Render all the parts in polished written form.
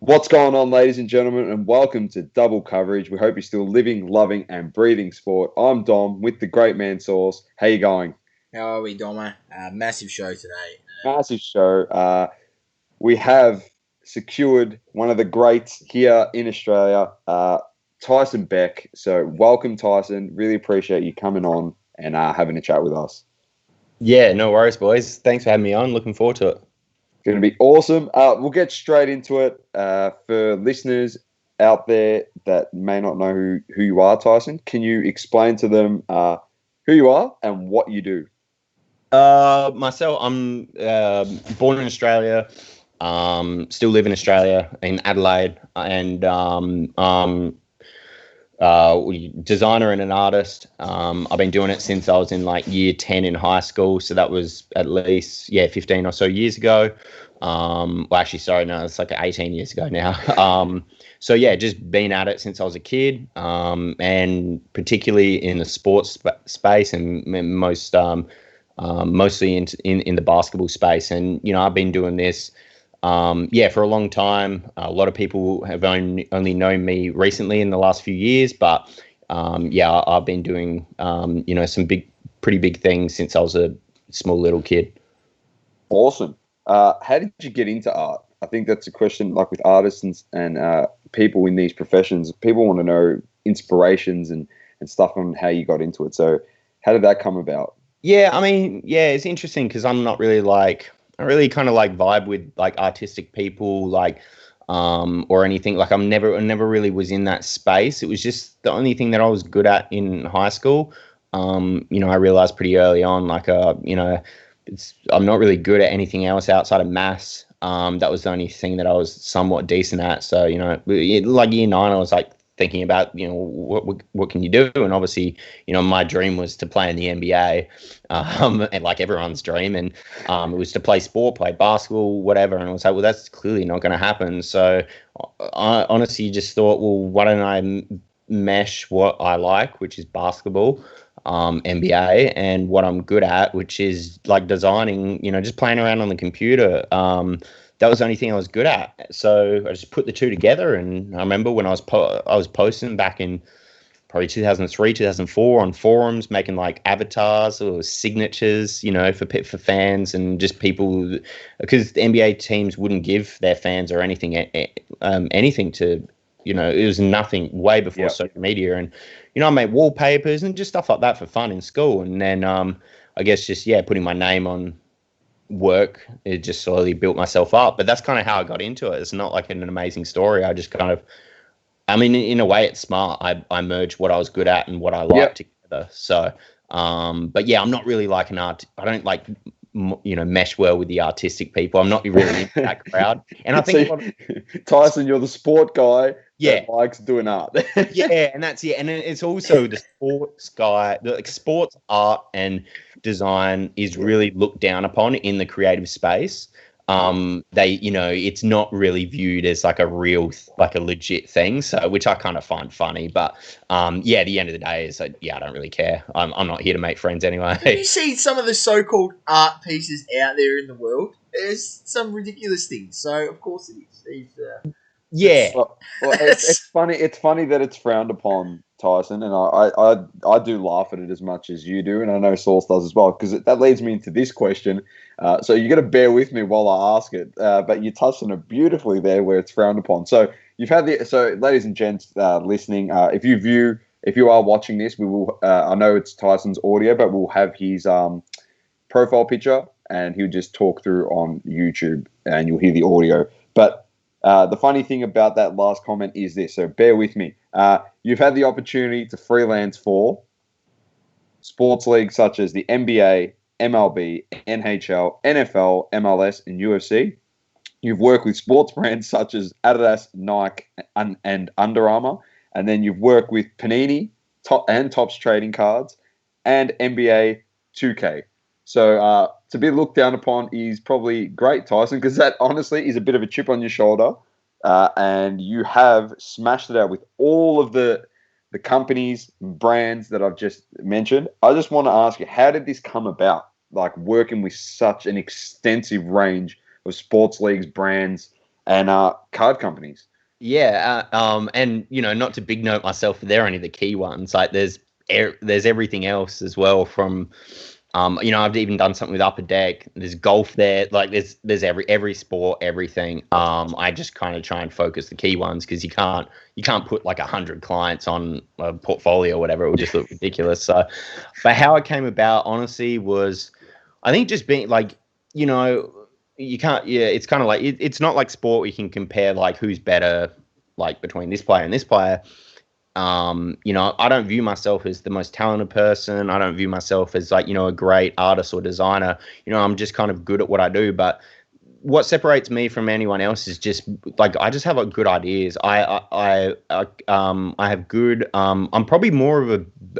What's going on, ladies and gentlemen, and welcome to Double Coverage. We hope you're still living, loving, and breathing sport. I'm Dom with the great man Sauce. How you going? How are we, Doma? Massive show today. Massive show. We have secured one of the greats here in Australia, Tyson Beck. So welcome, Tyson. Really appreciate you coming on and having a chat with us. Yeah, no worries, boys. Thanks for having me on. Looking forward to it. Going to be awesome. We'll get straight into it. For listeners out there that may not know who you are, Tyson, can you explain to them who you are and what you do? Myself, I'm born in Australia. Still live in Australia in Adelaide, and designer and an artist. I've been doing it since I was in like year 10 in high school. So that was at least, 15 or so years ago. Well, actually, sorry, no, it's like 18 years ago now. So yeah, just been at it since I was a kid, and particularly in the sports space and mostly in the basketball space. And, I've been doing this for a long time. A lot of people have only known me recently in the last few years, but I've been doing some pretty big things since I was a small little kid. Awesome. How did you get into art? I think that's a question, like with artists and people in these professions. People want to know inspirations and stuff on how you got into it. So how did that come about? Yeah, I mean, it's interesting because I'm not really I really kind of like vibe with like artistic people, or anything. Like I never really was in that space. It was just the only thing that I was good at in high school. I realized pretty early on, I'm not really good at anything else outside of maths. That was the only thing that I was somewhat decent at. So, like year 9, I was like thinking about, what can you do? And obviously, my dream was to play in the NBA, and like everyone's dream. And it was to play sport, play basketball, whatever. And I was like, well, that's clearly not going to happen. So I honestly just thought, well, why don't I mesh what I like, which is basketball, NBA, and what I'm good at, which is like designing, just playing around on the computer. That was the only thing I was good at. So I just put the two together. And I remember when I was posting back in probably 2003, 2004 on forums, making like avatars or signatures, for fans and just people, because the NBA teams wouldn't give their fans or anything, anything to, it was nothing way before social media. And, I made wallpapers and just stuff like that for fun in school. And then, I guess just, putting my name on work, it just slowly built myself up. But that's kind of how I got into it. It's not like an amazing story. I just kind of, I mean, in a way, it's smart. I merged what I was good at and what I liked together. So, but yeah, I'm not really like an art. I don't like, mesh well with the artistic people. I'm not really into that crowd. And I think Tyson, you're the sport guy. Yeah, that likes doing art. And that's it. And it's also the sports guy. The sports art and design is really looked down upon in the creative space. It's not really viewed as like a real, like a legit thing. So, which I kind of find funny. But at the end of the day, is I don't really care. I'm not here to make friends anyway. Have you seen some of the so-called art pieces out there in the world? There's some ridiculous things. So, of course, it is. Well, it's funny. It's funny that it's frowned upon, Tyson, and I do laugh at it as much as you do, and I know Sauce does as well, because that leads me into this question. So you got to bear with me while I ask it, but you touched on it beautifully there, where it's frowned upon. So ladies and gents listening, if you are watching this, we will. I know it's Tyson's audio, but we'll have his profile picture, and he'll just talk through on YouTube, and you'll hear the audio, but. The funny thing about that last comment is this, so bear with me. You've had the opportunity to freelance for sports leagues such as the NBA, MLB, NHL, NFL, MLS, and UFC. You've worked with sports brands such as Adidas, Nike, and Under Armour. And then you've worked with Panini, Topps Trading Cards, and NBA 2K. So to be looked down upon is probably great, Tyson, because that honestly is a bit of a chip on your shoulder. And you have smashed it out with all of the companies, brands that I've just mentioned. I just want to ask you, how did this come about? Like working with such an extensive range of sports leagues, brands, and card companies. Yeah, and not to big note myself, they're only the key ones. Like there's everything else as well from I've even done something with Upper Deck. There's golf there. Like there's every sport, everything. I just kind of try and focus the key ones because you can't put like 100 clients on a portfolio or whatever. It would just look ridiculous. So, but how it came about, honestly, was I think just being like, you can't. Yeah, it's kind of like it's not like sport where you can compare like who's better, like between this player and this player. I don't view myself as the most talented person. I don't view myself as like, a great artist or designer. I'm just kind of good at what I do. But what separates me from anyone else is just like I just have like good ideas. I have good. I'm probably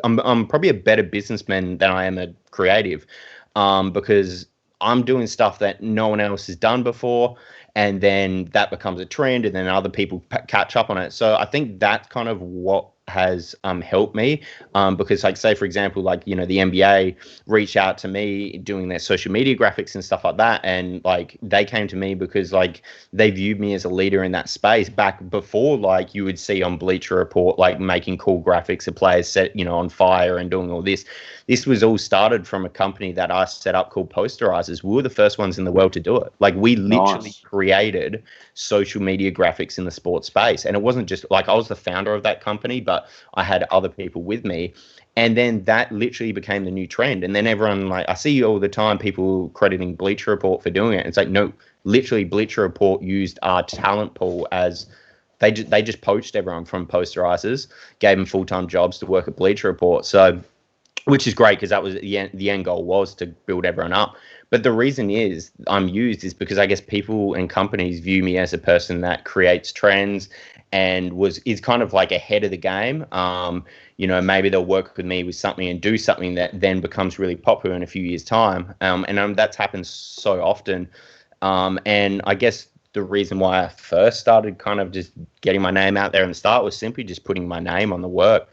I'm probably a better businessman than I am a creative, because I'm doing stuff that no one else has done before. And then that becomes a trend, and then other people catch up on it. So I think that's kind of what has helped me, because like say for example, like the NBA reached out to me doing their social media graphics and stuff like that, and like they came to me because like they viewed me as a leader in that space back before like you would see on Bleacher Report like making cool graphics of players set on fire and doing all this. This was all started from a company that I set up called Posterizers. We were the first ones in the world to do it. Like we literally created social media graphics in the sports space. And it wasn't just like I was the founder of that company, but I had other people with me. And then that literally became the new trend. And then everyone, like, I see all the time people crediting Bleacher Report for doing it. It's like, no, literally Bleacher Report used our talent pool as they just poached everyone from Posterizers, gave them full-time jobs to work at Bleacher Report. So, which is great because that was the end goal was to build everyone up. But the reason is I'm used is because I guess people and companies view me as a person that creates trends and is kind of like ahead of the game. Maybe they'll work with me with something and do something that then becomes really popular in a few years' time. That's happened so often. And I guess the reason why I first started kind of just getting my name out there in the start was simply just putting my name on the work.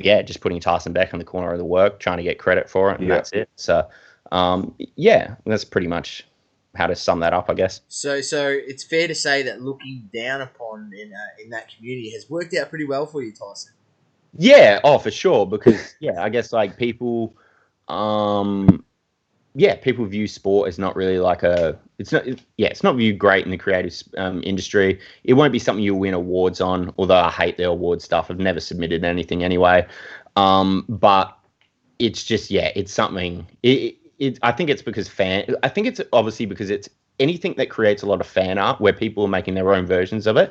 Just putting Tyson Beck on the corner of the work, trying to get credit for it, and that's it. So, that's pretty much how to sum that up, I guess. So it's fair to say that looking down upon in that community has worked out pretty well for you, Tyson. Yeah, for sure. Because I guess like people, people view sport as not really like it's not viewed great in the creative industry. It won't be something you'll win awards on, although I hate the award stuff. I've never submitted anything anyway. But it's just, it's something, I think it's because I think it's obviously because it's anything that creates a lot of fan art where people are making their own versions of it.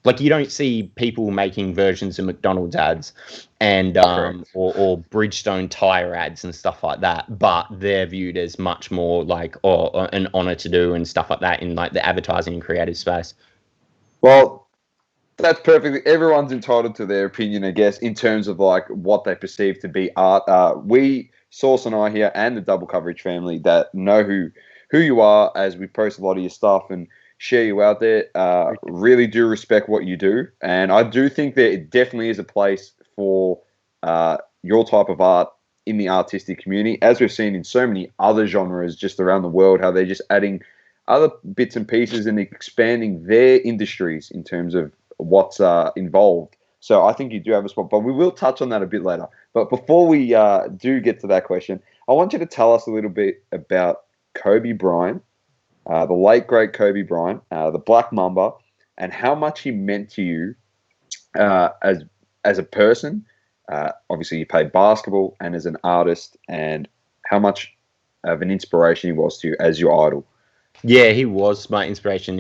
Like you don't see people making versions of McDonald's ads and or Bridgestone tire ads and stuff like that, but they're viewed as much more like an honor to do and stuff like that in like the advertising and creative space. Well, that's perfect. Everyone's entitled to their opinion, I guess, in terms of like what they perceive to be art. We, Source and I here, and the Double Coverage family that know who you are, as we post a lot of your stuff and share you out there, really do respect what you do. And I do think that it definitely is a place for your type of art in the artistic community, as we've seen in so many other genres just around the world, how they're just adding other bits and pieces and expanding their industries in terms of what's involved. So I think you do have a spot, but we will touch on that a bit later. But before we do get to that question, I want you to tell us a little bit about Kobe Bryant, the late, great Kobe Bryant, the Black Mamba, and how much he meant to you as a person. Obviously, you played basketball and as an artist, and how much of an inspiration he was to you as your idol. Yeah, he was my inspiration.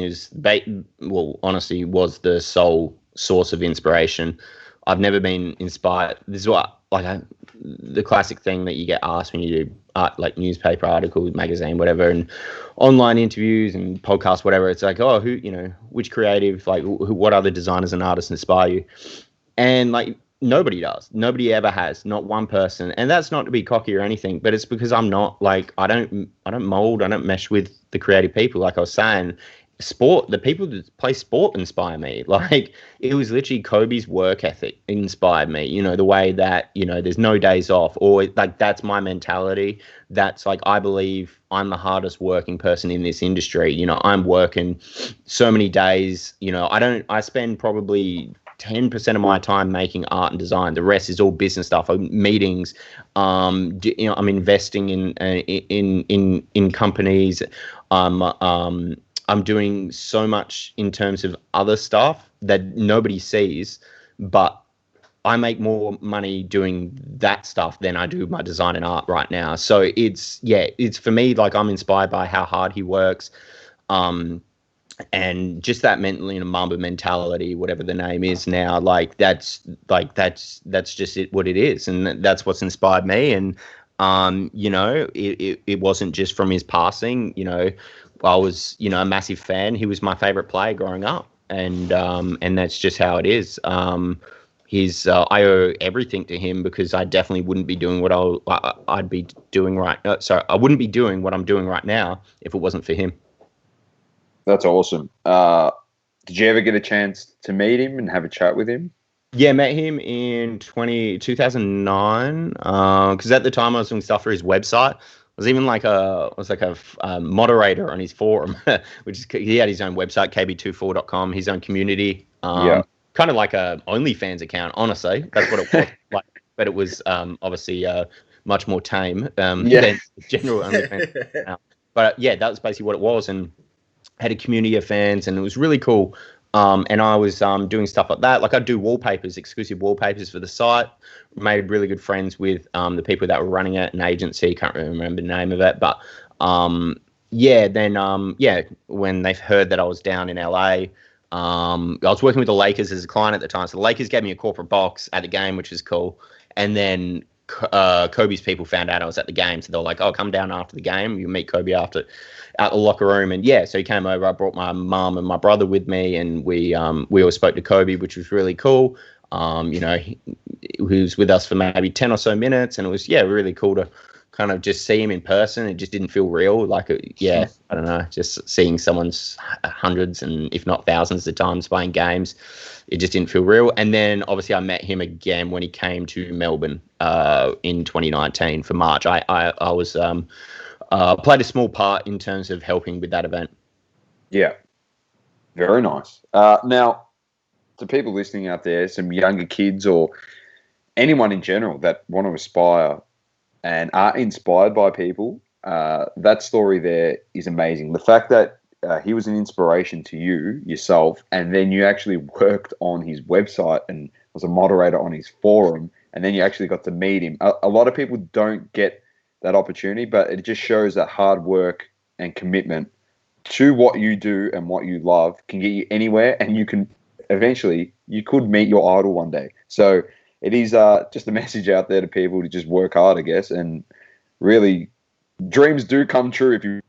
Honestly, was the sole source of inspiration. I've never been inspired. This is what the classic thing that you get asked when you do art, like newspaper articles, magazine, whatever, and online interviews and podcasts, whatever. It's like, oh, which creative, like, what other designers and artists inspire you? And like, nobody does. Nobody ever has. Not one person. And that's not to be cocky or anything, but it's because I'm not like I don't mold. I don't mesh with the creative people. Like I was saying, sport, the people that play sport inspire me. Like, it was literally Kobe's work ethic inspired me, you know, the way that, you know, there's no days off, or like, that's my mentality. That's like, I believe I'm the hardest working person in this industry. You know, I'm working so many days, you know, I spend probably 10% of my time making art and design. The rest is all business stuff, meetings. You know, I'm investing in companies. I'm doing so much in terms of other stuff that nobody sees, but I make more money doing that stuff than I do my design and art right now. So it's for me, like, I'm inspired by how hard he works. And just that mental, you know, Mamba mentality, whatever the name is now, that's just what it is, and that's what's inspired me. And you know, it wasn't just from his passing. You know, I was, you know, a massive fan. He was my favorite player growing up, and that's just how it is. I owe everything to him, because I definitely wouldn't be doing what I'd be doing right. Sorry, I wouldn't be doing what I'm doing right now if it wasn't for him. That's awesome. Did you ever get a chance to meet him and have a chat with him? Yeah, met him in 2009. Because at the time I was doing stuff for his website. I was even like a moderator on his forum, which is, he had his own website, kb24.com, his own community. Kind of like a OnlyFans account, honestly. That's what it was like. But it was obviously much more tame than general OnlyFans account. But yeah, that was basically what it was, and had a community of fans, and it was really cool. And I was doing stuff like that. Like, I'd do wallpapers, exclusive wallpapers for the site. Made really good friends with the people that were running it, an agency. Can't really remember the name of it, but when they heard that I was down in LA, I was working with the Lakers as a client at the time. So the Lakers gave me a corporate box at the game, which was cool. And then Kobe's people found out I was at the game, so they were like, "Oh, come down after the game. You meet Kobe out the locker room." And yeah, so he came over. I brought my mum and my brother with me, and we all spoke to Kobe, which was really cool. You know, he was with us for maybe 10 or so minutes, and it was really cool to kind of just see him in person. It just didn't feel real. Like, I don't know, just seeing someone's hundreds and if not thousands of times playing games, it just didn't feel real. And then obviously I met him again when he came to Melbourne in 2019 for March. I was played a small part in terms of helping with that event. Yeah. Very nice. Now, to people listening out there, some younger kids or anyone in general that want to aspire and are inspired by people, that story there is amazing. The fact that he was an inspiration to you, yourself, and then you actually worked on his website and was a moderator on his forum, and then you actually got to meet him. A lot of people don't get that opportunity, but it just shows that hard work and commitment to what you do and what you love can get you anywhere, and you can eventually, you could meet your idol one day. So it is just a message out there to people to just work hard, I guess, and really, dreams do come true if you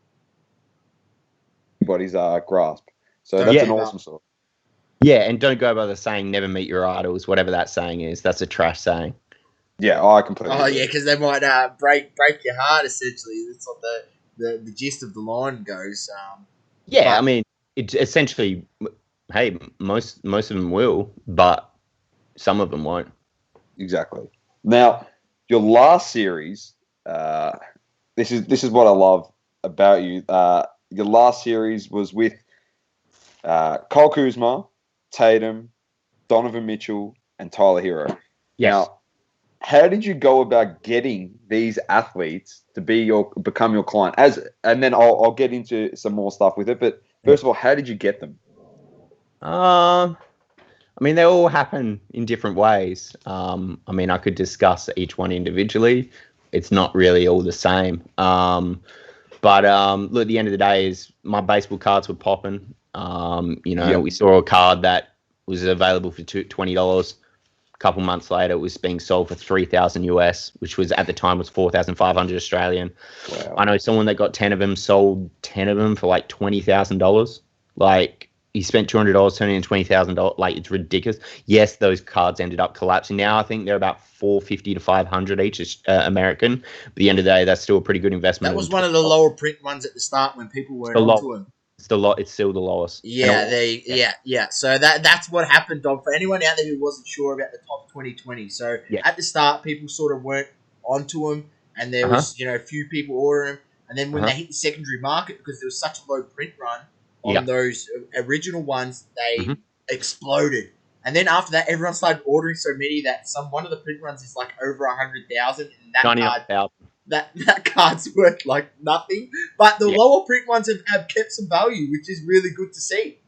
everybody's grasp. So that's an awesome story. Yeah, and don't go by the saying "never meet your idols," whatever that saying is. That's a trash saying. Yeah, I completely. Oh yeah, because they might break your heart. Essentially, that's what the gist of the line goes. I mean, it's essentially, hey, most of them will, but some of them won't. Exactly. Now, your last series, this is what I love about you. Your last series was with Kyle Kuzma, Tatum, Donovan Mitchell, and Tyler Hero. Yes. Now, how did you go about getting these athletes to become your client? And then I'll get into some more stuff with it. But first of all, how did you get them? I mean, they all happen in different ways. I mean, I could discuss each one individually. It's not really all the same. But look, at the end of the day, is my baseball cards were popping. We saw a card that was available for $20. A couple months later, it was being sold for $3,000 US, which was at the time was 4,500 Australian. Wow. I know someone that got 10 of them, sold 10 of them for like $20,000. Like, he spent $200 turning into $20,000. Like, it's ridiculous. Yes, those cards ended up collapsing. Now I think they're about $450 to $500 each American. But at the end of the day, that's still a pretty good investment. That was one of the lower print ones at the start when people weren't onto them. It's still the lowest. Yeah. So that's what happened, dog. For anyone out there who wasn't sure about the top 2020, so at the start, people sort of weren't onto them, and there was a few people ordering them, and then when they hit the secondary market, because there was such a low print run on those original ones, they exploded. And then after that, everyone started ordering so many that one of the print runs is like over 100,000, and that card's worth like nothing. But the lower print ones have kept some value, which is really good to see.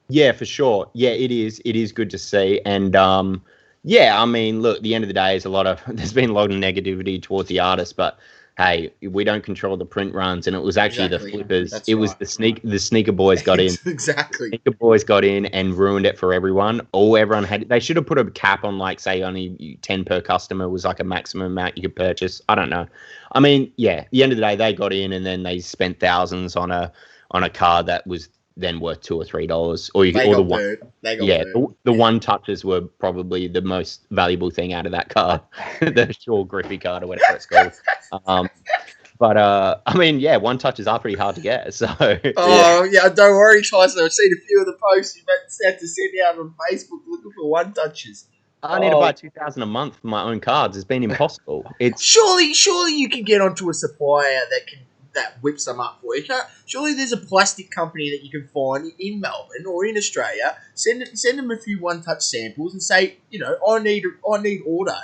Yeah, for sure. Yeah, it is. It is good to see. And I mean, look, at the end of the day, there's been a lot of negativity towards the artists, but hey, we don't control the print runs, and it was actually the flippers. That's it was the sneaker boys got in. Exactly. Sneaker boys got in and ruined it for everyone. Everyone had. They should have put a cap on, like, say, only 10 per customer was like a maximum amount you could purchase. I don't know. I mean, yeah, at the end of the day, they got in, and then they spent thousands on a card that was then worth $2 or $3, the one touches were probably the most valuable thing out of that card, the Shaw Griffey card or whatever it's called. But I mean, yeah, one touches are pretty hard to get. So don't worry, Tyson. I've seen a few of the posts you had to send out on Facebook looking for one touches. I need to buy 2,000 a month for my own cards. It's been impossible. It's surely you can get onto a supplier that whips them up for you. Surely there's a plastic company that you can find in Melbourne or in Australia. Send them a few one-touch samples and say, I need order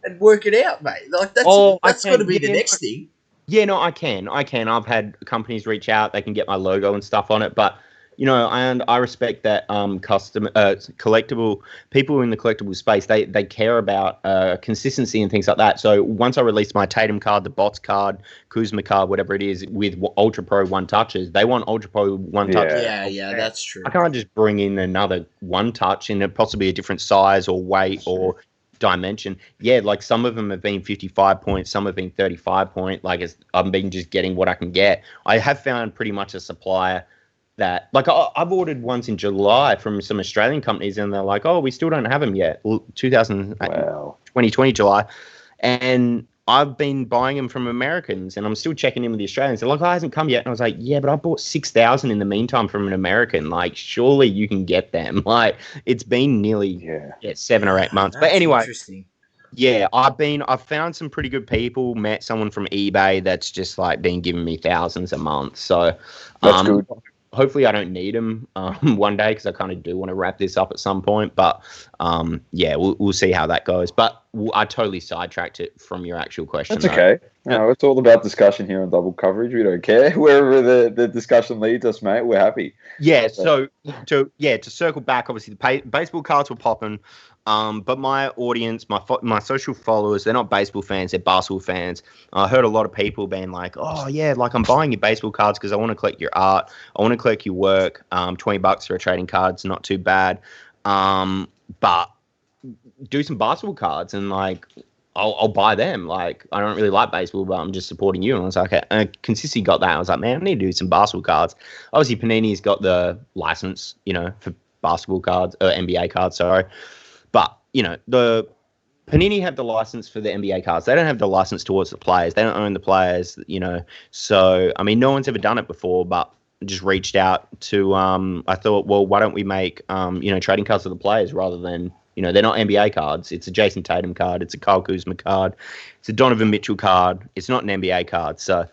and work it out, mate. Like that's got to be the next thing. Yeah, no, I can. I've had companies reach out. They can get my logo and stuff on it, but and I respect that collectible people in the collectible space, they care about consistency and things like that. So once I release my Tatum card, the Bots card, Kuzma card, whatever it is, with Ultra Pro one touches, they want Ultra Pro one touches. Yeah, that's true. I can't just bring in another one touch in possibly a different size or weight or dimension. Yeah, like some of them have been 55 points, some have been 35 point. Like I've been just getting what I can get. I have found pretty much a supplier that, like, I've ordered ones in July from some Australian companies, and they're like, "Oh, we still don't have them yet." 2020 July, and I've been buying them from Americans, and I'm still checking in with the Australians. They're like, "Oh, it hasn't come yet," and I was like, "Yeah, but I bought 6,000 in the meantime from an American. Like, surely you can get them." Like, it's been nearly 7 or 8 months. But anyway, interesting. Yeah, I've found some pretty good people. Met someone from eBay that's just like been giving me thousands a month. So that's good. Hopefully I don't need them one day, because I kind of do want to wrap this up at some point. But we'll see how that goes. But I totally sidetracked it from your actual question. That's okay. No, it's all about discussion here on Double Coverage. We don't care. Wherever the discussion leads us, mate, we're happy. Yeah, so to circle back, obviously the baseball cards were popping. But my audience, my social followers, they're not baseball fans, they're basketball fans. I heard a lot of people being like, "Oh yeah, like I'm buying your baseball cards because I want to collect your art. I want to collect your work. $20 for a trading card's not too bad. But do some basketball cards and like I'll buy them. Like I don't really like baseball, but I'm just supporting you." And I was like, okay. Consistency got that. I was like, man, I need to do some basketball cards. Obviously, Panini's got the license, for basketball cards, NBA cards, sorry. But, the Panini have the license for the NBA cards. They don't have the license towards the players. They don't own the players, So, I mean, no one's ever done it before, but just reached out to, I thought, well, why don't we make, trading cards for the players rather than, they're not NBA cards. It's a Jason Tatum card. It's a Kyle Kuzma card. It's a Donovan Mitchell card. It's not an NBA card. So,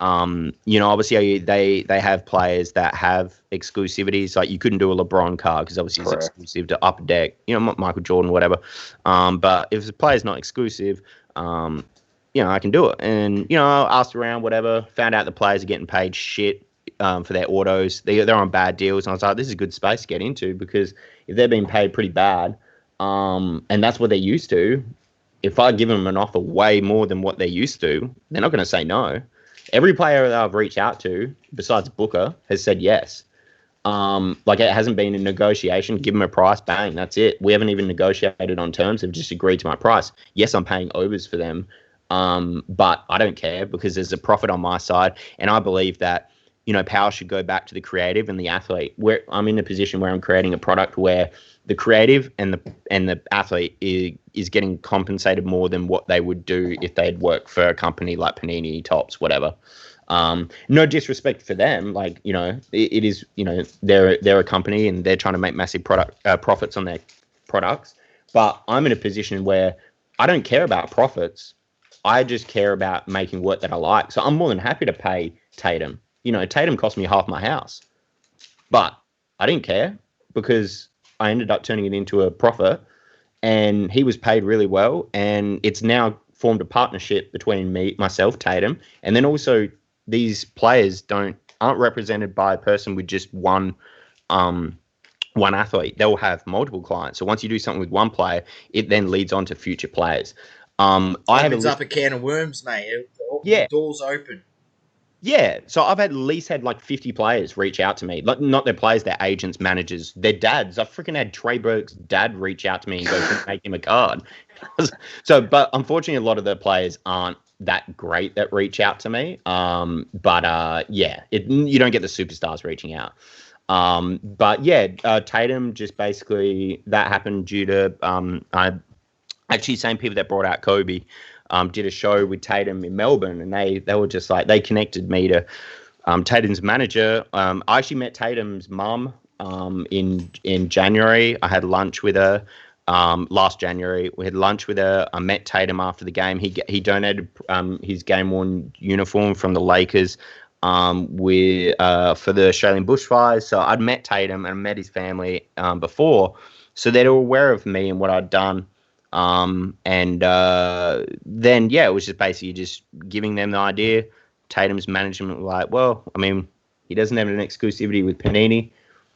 obviously they have players that have exclusivities. Like you couldn't do a LeBron card because obviously it's exclusive to Upper Deck, Michael Jordan, whatever. But if the player's not exclusive, I can do it. And, I asked around, whatever, found out the players are getting paid shit for their autos. They're on bad deals. And I was like, this is a good space to get into, because if they're being paid pretty bad, and that's what they're used to, if I give them an offer way more than what they're used to, they're not going to say no. Every player that I've reached out to, besides Booker, has said yes. Like it hasn't been a negotiation. Give them a price, bang, that's it. We haven't even negotiated on terms. They've just agreed to my price. Yes, I'm paying overs for them, but I don't care because there's a profit on my side, and I believe that power should go back to the creative and the athlete. Where I'm in a position where I'm creating a product where the creative and the athlete is getting compensated more than what they would do if they'd work for a company like Panini, Topps, whatever. No disrespect for them, like, you know, it is, you know, they're a company and they're trying to make massive profits on their products. But I'm in a position where I don't care about profits. I just care about making work that I like. So I'm more than happy to pay Tatum. You know, Tatum cost me half my house, but I didn't care because I ended up turning it into a profit, and he was paid really well, and it's now formed a partnership between myself, Tatum, and then also these players aren't represented by a person with just um one athlete. They'll have multiple clients. So once you do something with one player, it then leads on to future players. I have opens up a can of worms, mate. Yeah. The door's open. Yeah, so I've at least had like 50 players reach out to me. Like, not their players, their agents, managers, their dads. I've freaking had Trey Burke's dad reach out to me and go, "Can you make him a card?" So, but unfortunately, a lot of the players aren't that great that reach out to me. Yeah, you don't get the superstars reaching out. But yeah, Tatum, just basically that happened due to I actually same people that brought out Kobe. Did a show with Tatum in Melbourne, and they were just like, they connected me to Tatum's manager. I actually met Tatum's mum in January. I had lunch with her last January. We had lunch with her. I met Tatum after the game. He donated his game worn uniform from the Lakers for the Australian bushfires. So I'd met Tatum and I met his family before, so they were aware of me and what I'd done. Then yeah, it was just basically just giving them the idea. Tatum's management were like, well, I mean, he doesn't have an exclusivity with Panini.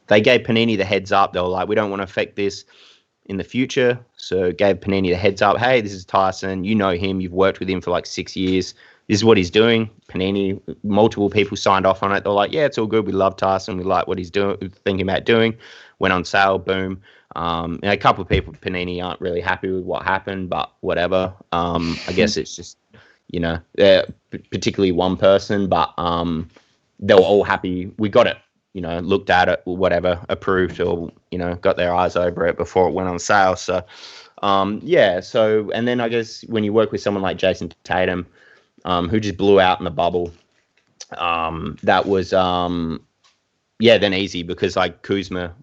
They gave Panini the heads up. They were like, we don't want to affect this in the future. So gave Panini the heads up. Hey, this is Tyson. You know him. You've worked with him for like 6 years. This is what he's doing. Panini, multiple people signed off on it. They're like, yeah, it's all good. We love Tyson. We like what he's doing, thinking about doing. Went on sale. Boom. A couple of people, Panini, aren't really happy with what happened, but whatever. I guess it's just, particularly one person, but they were all happy. We got it, looked at it, whatever, approved, or, got their eyes over it before it went on sale. So, and then I guess when you work with someone like Jason Tatum, who just blew out in the bubble, that was, then easy, because like Kuzma,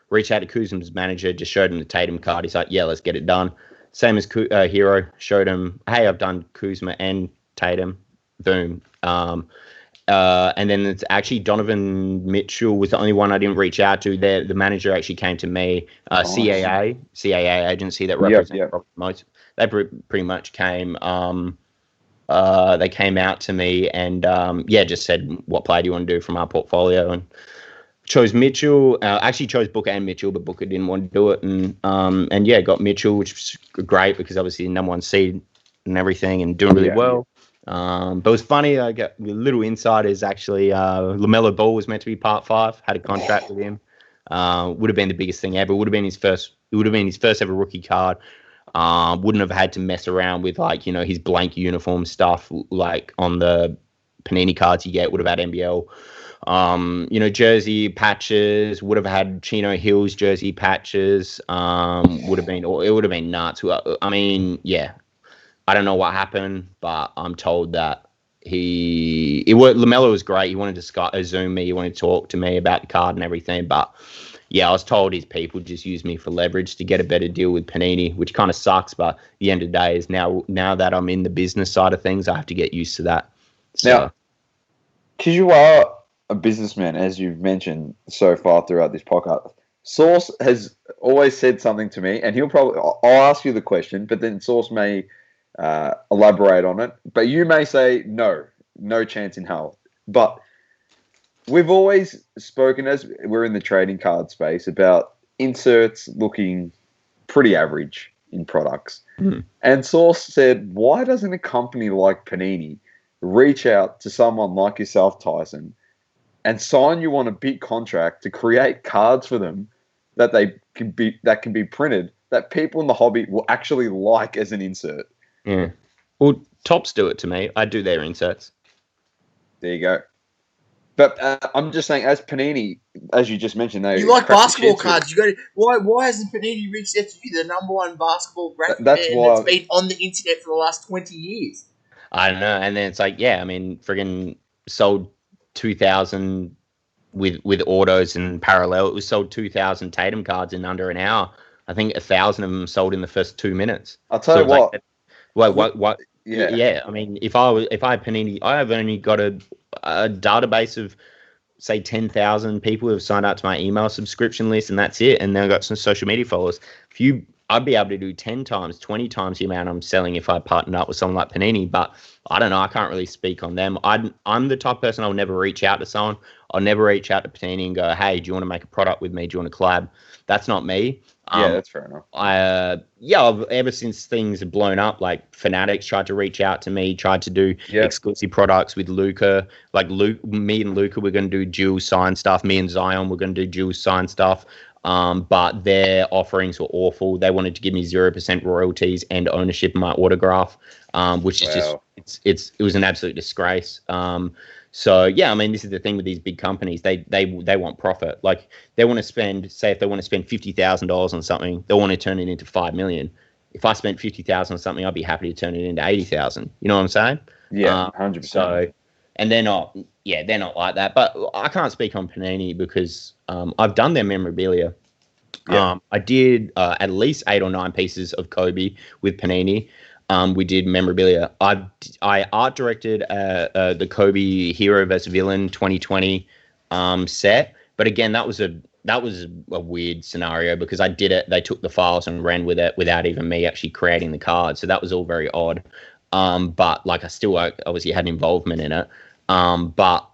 reached out to Kuzma's manager, just showed him the Tatum card. He's like, yeah, let's get it done. Same as Hero, showed him, hey, I've done Kuzma and Tatum. Boom. And then it's actually Donovan Mitchell was the only one I didn't reach out to. The manager actually came to me, CAA agency that represents most. They pretty much came. They came out to me and just said, what play do you want to do from our portfolio? And chose Mitchell. Actually chose Booker and Mitchell, but Booker didn't want to do it, and got Mitchell, which was great because obviously the number one seed and everything, and doing really well. But it was funny. I got a little insight is actually LaMelo Ball was meant to be part 5. Had a contract with him. Would have been the biggest thing ever. Would have been his first. It would have been his first ever rookie card. Wouldn't have had to mess around with his blank uniform stuff like on the Panini cards you get. Would have had NBL. Jersey patches, would have had Chino Hills jersey patches. It would have been nuts. I mean, yeah, I don't know what happened, but I'm told that LaMelo was great. He wanted to Zoom me. He wanted to talk to me about the card and everything. But yeah, I was told his people just use me for leverage to get a better deal with Panini, which kind of sucks. But the end of the day is now that I'm in the business side of things, I have to get used to that. So, now, because you are a businessman, as you've mentioned so far throughout this podcast, Source has always said something to me, and I'll ask you the question, but then Source may elaborate on it. But you may say, no chance in hell. But we've always spoken, as we're in the trading card space, about inserts looking pretty average in products. Mm. And Source said, why doesn't a company like Panini reach out to someone like yourself, Tyson, and sign you on a big contract to create cards for them that can be printed that people in the hobby will actually like as an insert? Yeah. Well, Topps do it to me. I do their inserts. There you go. But I'm just saying, as Panini, as you just mentioned, you like basketball cards. Why hasn't Panini reached out to you, the number one basketball graphic that's been on the internet for the last 20 years? I don't know. And then it's like, yeah, I mean, friggin', sold 2,000 with autos and parallel. It was sold 2,000 Tatum cards in under an hour. I think 1,000 of them sold in the first 2 minutes. I'll tell you what. What? Yeah. I mean, if I had Panini, I have only got a database of say 10,000 people who have signed up to my email subscription list, and that's it. And then I got some social media followers. I'd be able to do 10 times, 20 times the amount I'm selling if I partnered up with someone like Panini. But I don't know. I can't really speak on them. I'm the type of person I'll never reach out to someone. I'll never reach out to Panini and go, hey, do you want to make a product with me? Do you want to collab? That's not me. That's fair enough. I've ever since things have blown up, like Fanatics tried to reach out to me, tried to do exclusive products with Luca. Like me and Luca, we're going to do dual sign stuff. Me and Zion, we're going to do dual sign stuff. But their offerings were awful. They wanted to give me 0% royalties and ownership of my autograph, which is just it was an absolute disgrace. So yeah, I mean, this is the thing with these big companies. They want profit. Like they want to spend, say, if they want to spend $50,000 on something, they want to turn it into $5 million. If I spent $50,000 on something, I'd be happy to turn it into $80,000. You know what I'm saying? Yeah, 100%. So, and they're not like that. But I can't speak on Panini because I've done their memorabilia. Yeah. I did at least 8 or 9 pieces of Kobe with Panini. We did memorabilia. I art directed the Kobe Hero vs Villain 2020 set, but again, that was a weird scenario because I did it. They took the files and ran with it without even me actually creating the card, so that was all very odd. But like I still obviously had involvement in it. But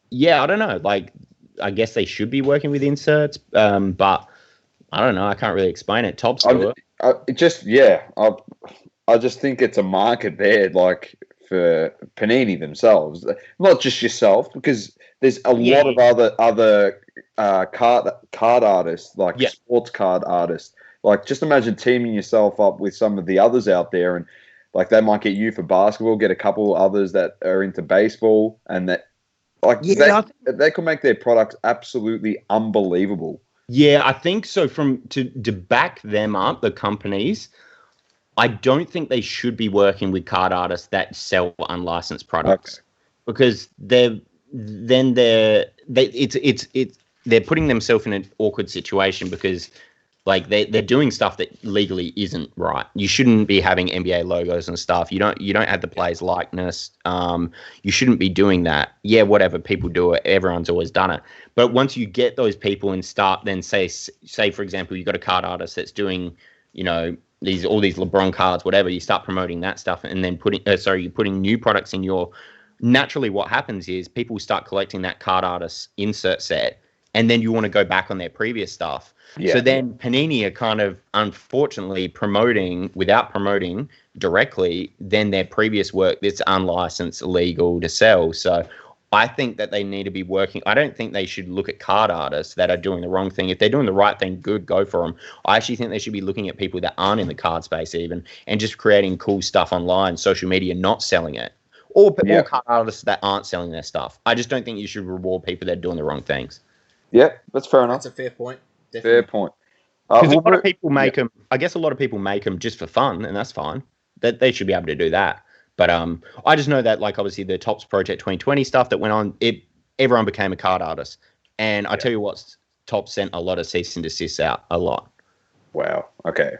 yeah, I don't know. Like I guess they should be working with inserts, but I don't know. I can't really explain it. Topps do it. I just think it's a market there, like for Panini themselves, not just yourself, because there's a lot of other card artists, like sports card artists. Like, just imagine teaming yourself up with some of the others out there, and like they might get you for basketball, get a couple others that are into baseball, and that they could make their products absolutely unbelievable. Yeah, I think so. To back them up, the companies, I don't think they should be working with card artists that sell unlicensed products because they're putting themselves in an awkward situation because like they're doing stuff that legally isn't right. You shouldn't be having NBA logos and stuff. You don't have the player's likeness. You shouldn't be doing that. Yeah, whatever, people do it. Everyone's always done it. But once you get those people and start, then say for example, you got a card artist that's doing, all these LeBron cards, whatever, you start promoting that stuff and then you're putting new products in your, naturally what happens is people start collecting that card artist insert set and then you want to go back on their previous stuff. Yeah. So then Panini are kind of unfortunately without promoting directly, then their previous work that's unlicensed, illegal to sell. So I think that they need to be working. I don't think they should look at card artists that are doing the wrong thing. If they're doing the right thing, good, go for them. I actually think they should be looking at people that aren't in the card space even and just creating cool stuff online, social media, not selling it. Or card artists that aren't selling their stuff. I just don't think you should reward people that are doing the wrong things. Yeah, that's fair enough. That's a fair point. Definitely. Fair point. Because a lot of people make them. I guess a lot of people make them just for fun, and that's fine. That they should be able to do that. But I just know that, like, obviously the Topps Project 2020 stuff that went on, everyone became a card artist. And I tell you what, Topps sent a lot of cease and desists out, a lot. Wow. Okay.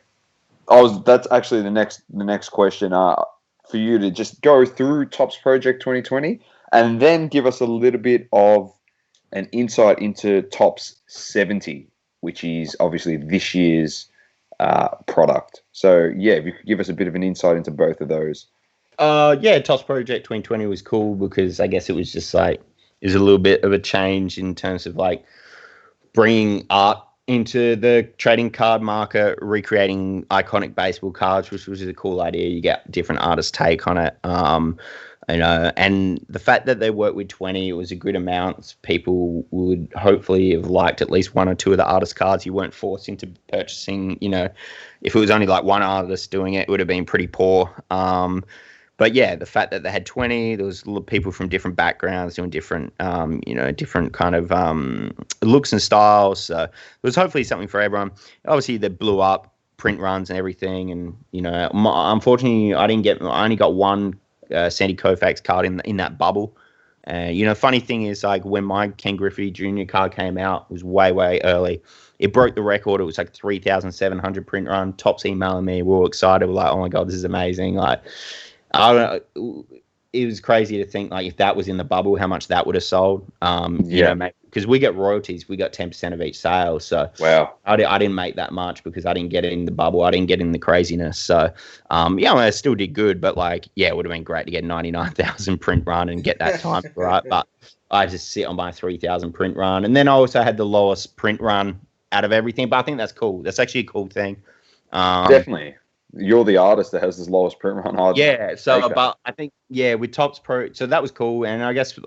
That's actually the next question. For you to just go through Topps Project 2020 and then give us a little bit of an insight into Topps 70, which is obviously this year's product. So yeah, if you could give us a bit of an insight into both of those. Topps Project 2020 was cool because I guess it was just like, it was a little bit of a change in terms of like bringing art into the trading card market, recreating iconic baseball cards, which was a cool idea. You get different artists' take on it. And the fact that they worked with 20, it was a good amount. People would hopefully have liked at least one or two of the artist cards. You weren't forced into purchasing, if it was only like one artist doing it, it would have been pretty poor. But yeah, the fact that they had 20, there was people from different backgrounds doing different, different kind of looks and styles. So it was hopefully something for everyone. Obviously, they blew up print runs and everything. And, unfortunately, I only got one Sandy Koufax card in that bubble. Funny thing is, like, when my Ken Griffey Jr. card came out, it was way, way early. It broke the record. It was like 3,700 print run. Topps emailing me. We were excited. We're like, oh my God, this is amazing. Like, I don't know. It was crazy to think, like, if that was in the bubble, how much that would have sold. Because we get royalties. We got 10% of each sale. So wow, I didn't make that much because I didn't get it in the bubble. I didn't get in the craziness. So, I still did good. But, like, yeah, it would have been great to get 99,000 print run and get that time right. But I just sit on my 3,000 print run. And then I also had the lowest print run out of everything. But I think that's cool. That's actually a cool thing. Definitely. You're the artist that has this lowest print run. But I think, with Topps Pro, so that was cool. And I guess,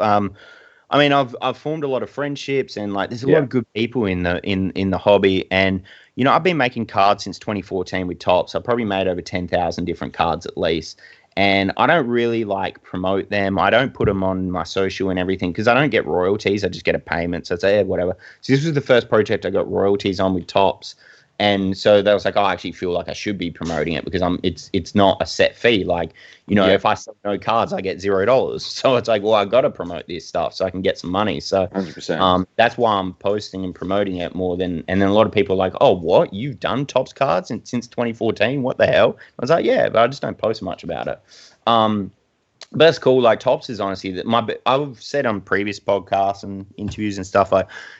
I've formed a lot of friendships, and like there's a lot of good people in the hobby. And I've been making cards since 2014 with Topps. I've probably made over 10,000 different cards at least. And I don't really like promote them. I don't put them on my social and everything because I don't get royalties. I just get a payment. So it's whatever. So this was the first project I got royalties on with Topps. And so they was like, I actually feel like I should be promoting it because it's not a set fee. Like, if I sell no cards, I get $0. So it's like, well, I got to promote this stuff so I can get some money. So 100%. That's why I'm posting and promoting it more than. And then a lot of people are like, oh, what? You've done Topps cards since 2014? What the hell? I was like, yeah, but I just don't post much about it. But that's cool. Like Topps is honestly that I've said on previous podcasts and interviews and stuff,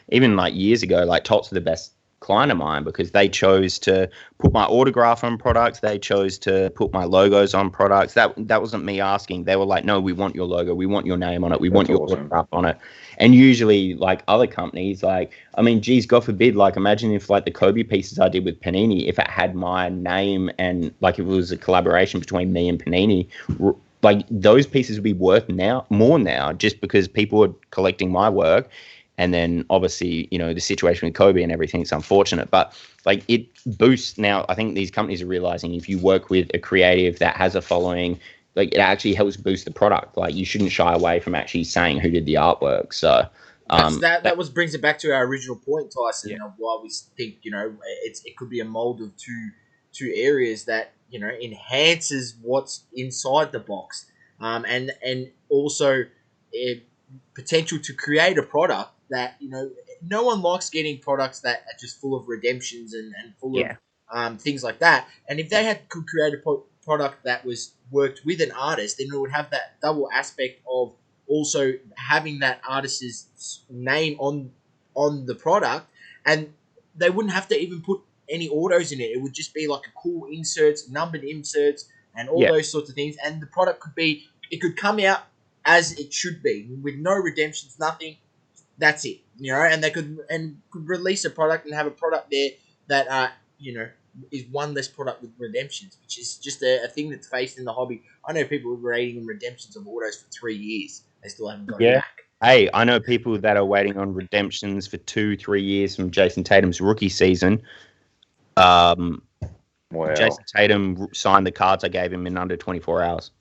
even like years ago, like Topps are the best client of mine because they chose to put my autograph on products. They chose to put my logos on products. That wasn't me asking. They were like, no, we want your logo. We want your name on it. We want your autograph on it. And usually like other companies, like, geez, God forbid, like imagine if like the Kobe pieces I did with Panini, if it had my name and like if it was a collaboration between me and Panini, like those pieces would be worth more now just because people are collecting my work. And then obviously, the situation with Kobe and everything, it's unfortunate, but like it boosts now. I think these companies are realizing if you work with a creative that has a following, like it actually helps boost the product. Like you shouldn't shy away from actually saying who did the artwork. So that brings it back to our original point, Tyson, of why we think, it could be a mold of two areas that, enhances what's inside the box. And also potential to create a product that no one likes getting products that are just full of redemptions and full of things like that. And if they could create a product that was worked with an artist, then it would have that double aspect of also having that artist's name on the product, and they wouldn't have to even put any autos in it. It would just be like a cool inserts, numbered inserts, and all those sorts of things. And the product could come out as it should be with no redemptions, nothing. That's it, and they could release a product and have a product there that is one less product with redemptions, which is just a thing that's faced in the hobby. I know people were waiting on redemptions of autos for 3 years. They still haven't got it back. Hey, I know people that are waiting on redemptions for 2-3 years from Jason Tatum's rookie season. Wow. Jason Tatum signed the cards I gave him in under 24 hours.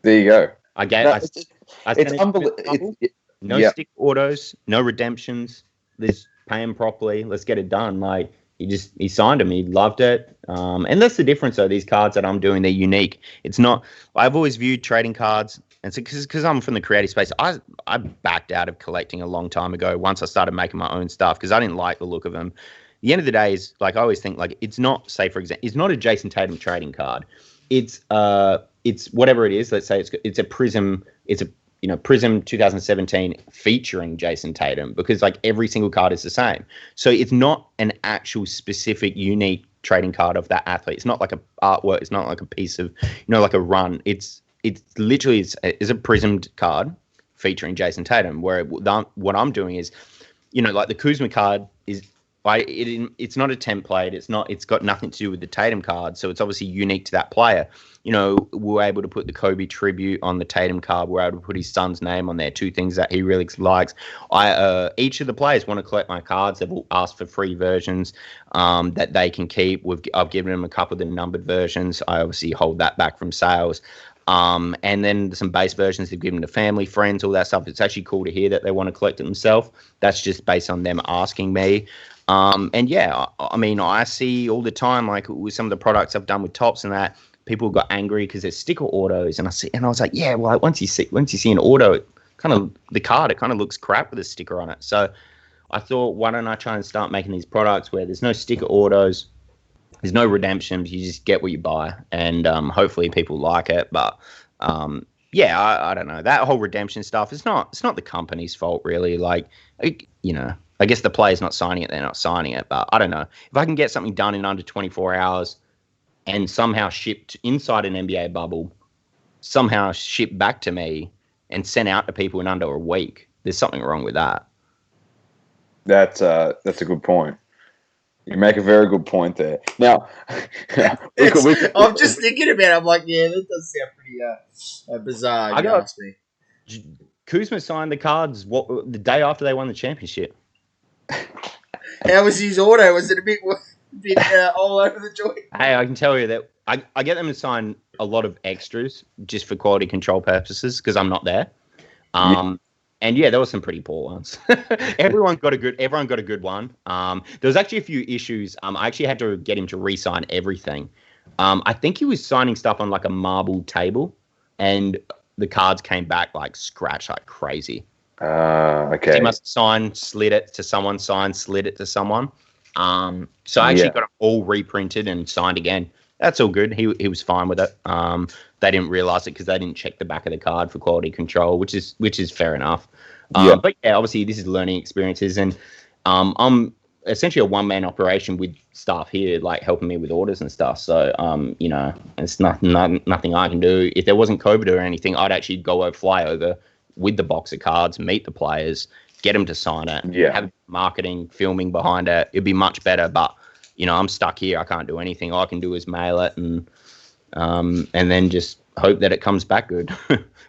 There you go. It's unbelievable. No stick autos, no redemptions. Let's pay him properly. Let's get it done. Like he signed them. He loved it. And that's the difference though. These cards that I'm doing, they're unique. It's not. I've always viewed trading cards, and so because I'm from the creative space, I backed out of collecting a long time ago. Once I started making my own stuff because I didn't like the look of them. The end of the day is like I always think like it's not, say for example, it's not a Jason Tatum trading card. It's whatever it is. Let's say it's a Prism. It's a Prism 2017 featuring Jason Tatum because like every single card is the same. So it's not an actual specific unique trading card of that athlete. It's not like a artwork. It's not like a piece of, like a run. It's literally is a Prismed card featuring Jason Tatum where what I'm doing is, like the Kuzma card is, it's not a template. It's got nothing to do with the Tatum card. So it's obviously unique to that player. We're able to put the Kobe tribute on the Tatum card. We're able to put his son's name on there. 2 things that he really likes. Each of the players want to collect my cards. They've all asked for free versions that they can keep. I've given them a couple of the numbered versions. I obviously hold that back from sales. And then some base versions they've given to family, friends, all that stuff. It's actually cool to hear that they want to collect it themselves. That's just based on them asking me. I see all the time, like with some of the products I've done with Topps and that, people got angry because there's sticker autos, and I was like, yeah, well, once you see an auto, the card. It kind of looks crap with a sticker on it. So I thought, why don't I try and start making these products where there's no sticker autos, there's no redemptions, you just get what you buy, and hopefully people like it. But yeah, I don't know, that whole redemption stuff. It's not the company's fault really. Like, I guess the player's not signing it, they're not signing it. But I don't know, if I can get something done in under 24 hours and somehow shipped inside an NBA bubble, somehow shipped back to me and sent out to people in under a week, there's something wrong with that. That's a good point. You make a very good point there. Now, I'm just thinking about it. I'm like, yeah, that does sound pretty bizarre. You ask me. Kuzma signed the cards the day after they won the championship. How was his auto? Was it a bit all over the joint? Hey, I can tell you that I get them to sign a lot of extras just for quality control purposes because I'm not there. And yeah, there were some pretty poor ones. Everyone got a good one. There was actually a few issues. I actually had to get him to re-sign everything. I think he was signing stuff on like a marble table, and the cards came back like scratched like crazy. Okay. He must have signed, slid it to someone, slid it to someone. So I actually got it all reprinted and signed again. That's all good. He was fine with it. They didn't realize it because they didn't check the back of the card for quality control, which is fair enough. But yeah, obviously this is learning experiences, and I'm essentially a one-man operation with staff here, like helping me with orders and stuff. So it's nothing I can do. If there wasn't COVID or anything, I'd actually fly over with the box of cards, meet the players, get them to sign it, have marketing, filming behind it. It'd be much better, but I'm stuck here. I can't do anything. All I can do is mail it and then just hope that it comes back good,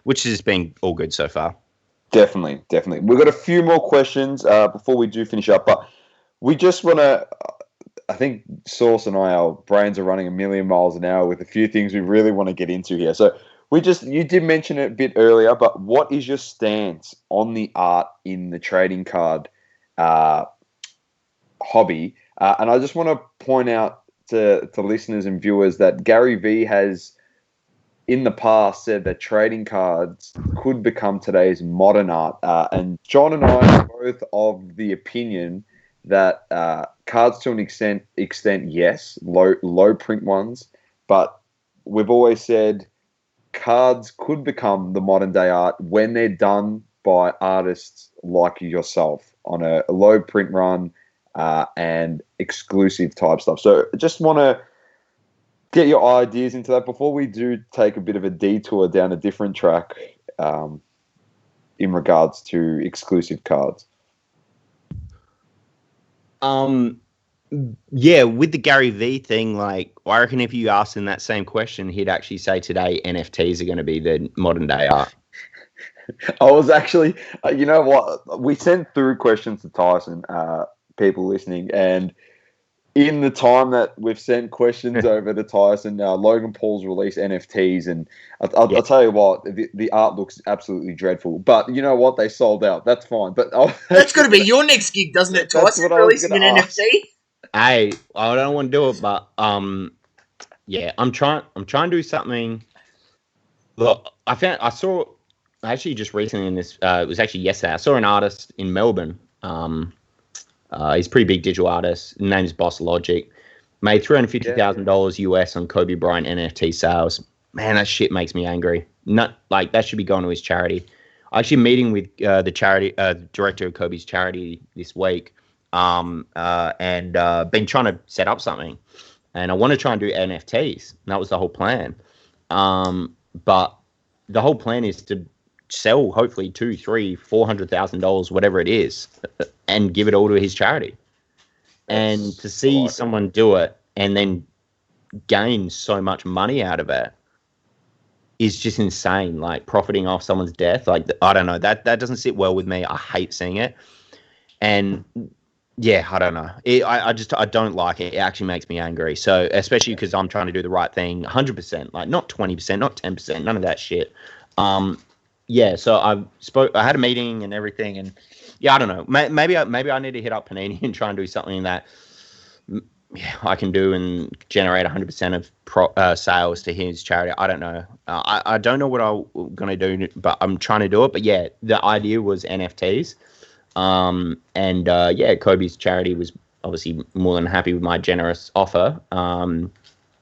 which has been all good so far. Definitely. We've got a few more questions before we do finish up, but we just want to, I think Sauce and I, our brains are running a million miles an hour with a few things we really want to get into here. So you did mention it a bit earlier, but what is your stance on the art in the trading card hobby? And I just want to point out to listeners and viewers that Gary Vee has, in the past, said that trading cards could become today's modern art. And John and I are both of the opinion that cards, to an extent, yes, low print ones, but we've always said cards could become the modern day art when they're done by artists like yourself on a low print run and exclusive type stuff. So just want to get your ideas into that before we do take a bit of a detour down a different track in regards to exclusive cards. Yeah, with the Gary Vee thing, like, I reckon if you asked him that same question, he'd actually say today NFTs are going to be the modern day art. I was actually, you know what, we sent through questions to Tyson, people listening, and in the time that we've sent questions over to Tyson, Logan Paul's released NFTs, and I'll tell you what, the art looks absolutely dreadful. But you know what? They sold out. That's fine. But that's got to be your next gig, doesn't it, Tyson? Releasing an NFT. Hey, I don't want to do it, but yeah, I'm trying to do something. Look, I saw actually just recently in this. It was actually yesterday. I saw an artist in Melbourne. He's a pretty big digital artist. His name's Boss Logic. Made $350,000 US on Kobe Bryant NFT sales. Man, that shit makes me angry. That should be going to his charity. I'm actually meeting with the charity director of Kobe's charity this week, and been trying to set up something. And I want to try and do NFTs. And that was the whole plan. But the whole plan is to sell hopefully $200,000, $300,000, $400,000, whatever it is, and give it all to his charity. And to see someone do it and then gain so much money out of it is just insane. Like, profiting off someone's death, like, I don't know, that doesn't sit well with me. I hate seeing it. And yeah, I don't know. I don't like it. It actually makes me angry. So, especially because I'm trying to do the right thing 100%, like not 20%, not 10%, none of that shit. Yeah, so I had a meeting and everything, and yeah, I don't know. Maybe I need to hit up Panini and try and do something that I can do and generate 100% of sales to his charity. I don't know. I don't know what I'm going to do, but I'm trying to do it. But yeah, the idea was NFTs. Kobe's charity was obviously more than happy with my generous offer.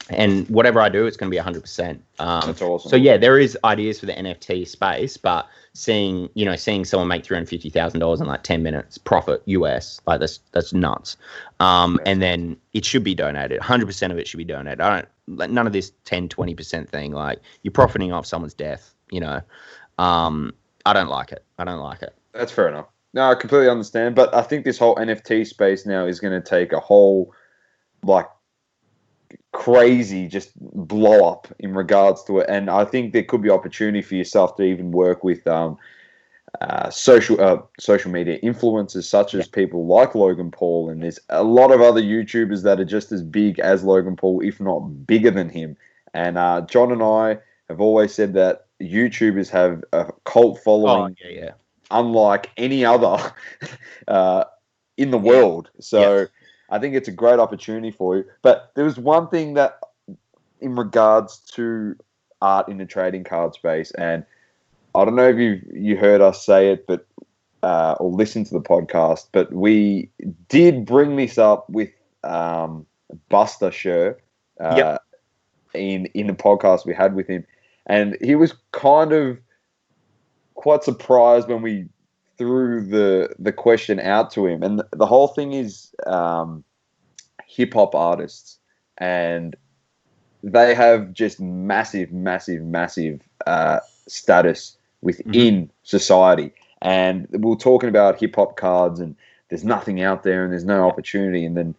And whatever I do, it's going to be 100%. That's awesome. So yeah, there is ideas for the NFT space, but seeing someone make $350,000 in like 10 minutes profit US, like that's nuts. And then it should be donated. 100% of it should be donated. None of this 10-20% thing. Like, you're profiting off someone's death. I don't like it. That's fair enough. No, I completely understand. But I think this whole NFT space now is going to take a whole crazy just blow up in regards to it, and I think there could be opportunity for yourself to even work with social media influencers such as people like Logan Paul, and there's a lot of other YouTubers that are just as big as Logan Paul, if not bigger than him. And John and I have always said that YouTubers have a cult following, unlike any other in the world. So I think it's a great opportunity for you. But there was one thing that, in regards to art in the trading card space, and I don't know if you heard us say it, but or listen to the podcast, but we did bring this up with Buster Scher in the podcast we had with him, and he was kind of quite surprised when we threw the question out to him. And the whole thing is hip hop artists, and they have just massive status within society. And we were talking about hip hop cards, and there's nothing out there, and there's no opportunity. And then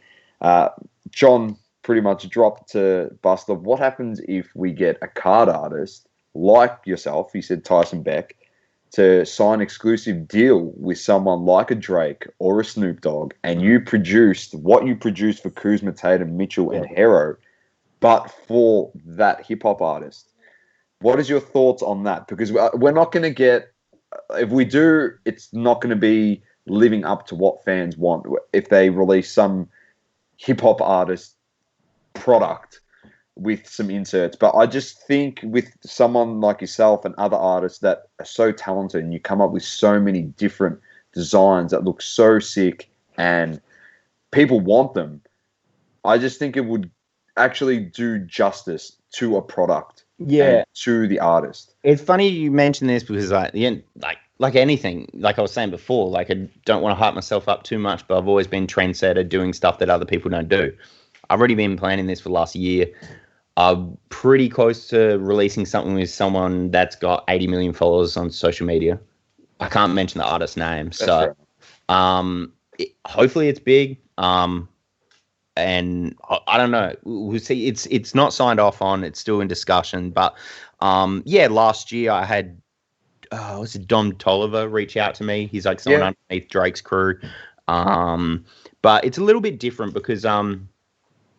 John pretty much dropped to Buster, what happens if we get a card artist like yourself, he said Tyson Beck, to sign exclusive deal with someone like a Drake or a Snoop Dogg, and you produced what you produced for Kuzma, Tatum, Mitchell, and Hero, but for that hip-hop artist. What is your thoughts on that? Because we're not going to get, if we do, it's not going to be living up to what fans want if they release some hip-hop artist product with some inserts. But I just think with someone like yourself and other artists that are so talented, and you come up with so many different designs that look so sick and people want them, I just think it would actually do justice to a product and to the artist. It's funny you mention this, because like anything, like I was saying before, like, I don't want to hype myself up too much, but I've always been trendsetter, doing stuff that other people don't do. I've already been planning this for the last year. I'm pretty close to releasing something with someone that's got 80 million followers on social media. I can't mention the artist's name. So hopefully it's big. And I don't know. We'll see. It's not signed off on. It's still in discussion. But last year I had was it Dom Toliver reach out to me. He's like someone underneath Drake's crew. But it's a little bit different because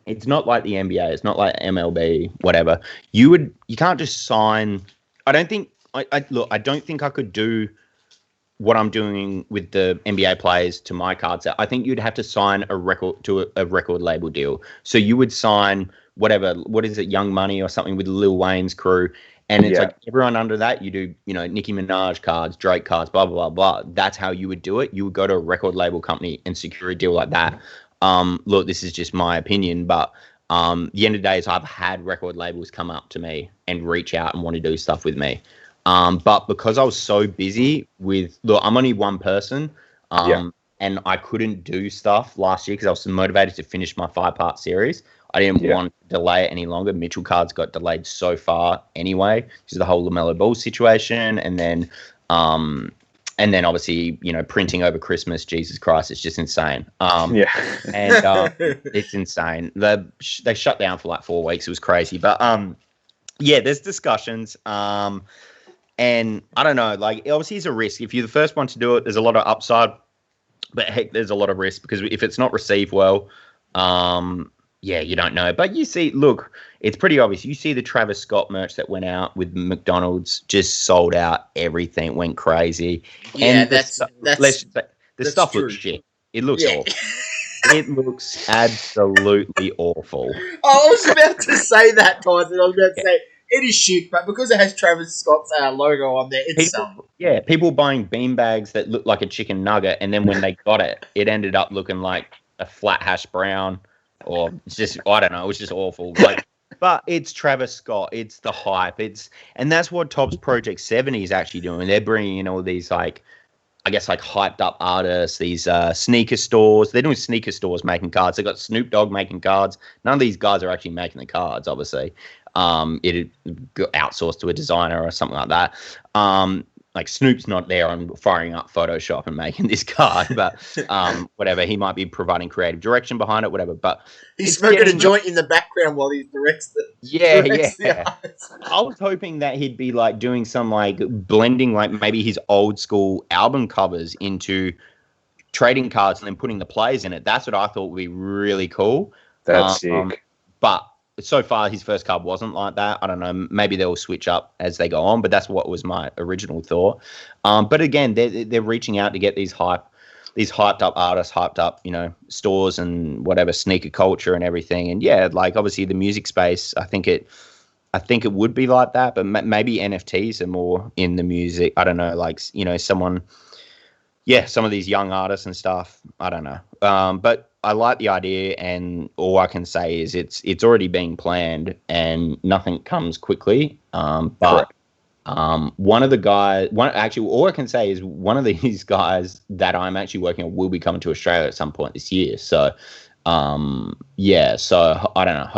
it's not like the NBA. It's not like MLB, whatever. You can't just sign. I don't think I could do what I'm doing with the NBA players to my card set. I think you'd have to sign a record label deal. So you would sign what is it, Young Money or something with Lil Wayne's crew. And it's like everyone under that, you do, Nicki Minaj cards, Drake cards, blah, blah, blah, blah. That's how you would do it. You would go to a record label company and secure a deal like that. Look, this is just my opinion, but the end of the day is I've had record labels come up to me and reach out and want to do stuff with me. But because I was so busy I'm only one person, and I couldn't do stuff last year because I was so motivated to finish my 5-part series. I didn't want to delay it any longer. Mitchell cards got delayed so far anyway, because of the whole LaMelo Ball situation, and then obviously, printing over Christmas, Jesus Christ, it's just insane. And it's insane. They shut down for like 4 weeks. It was crazy. But there's discussions. And I don't know, like, obviously it's a risk. If you're the first one to do it, there's a lot of upside, but heck, there's a lot of risk, because if it's not received well, you don't know. But you see, look, it's pretty obvious. You see the Travis Scott merch that went out with McDonald's, just sold out. Everything went crazy. Yeah, and the stuff true. looks shit. It looks awful. It looks absolutely awful. I was about to say that, Tyson. I was about to say it is shit, but because it has Travis Scott's logo on there, it's selling. People buying beanbags that look like a chicken nugget, and then when they got it, it ended up looking like a flat hash brown, or it's just, I don't know, it was just awful. Like, but it's Travis Scott, it's the hype, and that's what Topps Project 70 is actually doing. They're bringing in all these like, I guess, like hyped up artists, these sneaker stores. They're doing sneaker stores making cards. They got Snoop Dogg making cards. None of these guys are actually making the cards, obviously. It got outsourced to a designer or something like that. Like Snoop's not there on firing up Photoshop and making this card, but whatever. He might be providing creative direction behind it, whatever. But he's smoking a joint in the background while he directs the. Yeah. I was hoping that he'd be like doing some like blending, like maybe his old school album covers into trading cards and then putting the players in it. That's what I thought would be really cool. That's sick. But so far, his first card wasn't like that. I don't know. Maybe they'll switch up as they go on, but that's what was my original thought. But again, they're reaching out to get these hyped up artists, hyped up, stores and whatever, sneaker culture and everything. And yeah, like obviously the music space, I think it would be like that, but maybe NFTs are more in the music. I don't know, like, some of these young artists and stuff. I don't know. But I like the idea, and all I can say is it's already being planned, and nothing comes quickly. But one of the guys, all I can say is one of these guys that I'm actually working on will be coming to Australia at some point this year. So, so I don't know.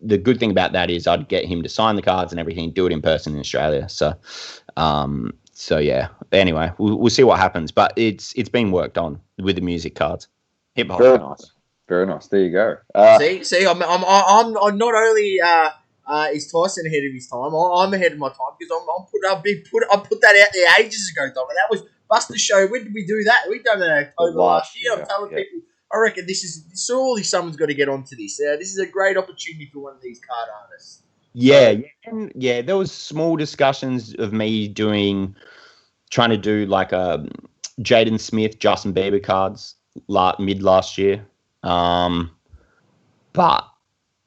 The good thing about that is I'd get him to sign the cards and everything, do it in person in Australia. So, yeah. Anyway, we'll see what happens, but it's being worked on with the music cards. Hip-hop. Very nice. There you go. See, I'm not only is Tyson ahead of his time, I'm ahead of my time because I put that out there ages ago, Dom. And that was Buster Show. When did we do that? We done that in October last year. I'm telling people, I reckon surely someone's got to get onto this. This is a great opportunity for one of these card artists. Yeah. There was small discussions of me trying to do like a Jaden Smith, Justin Bieber cards mid last year, but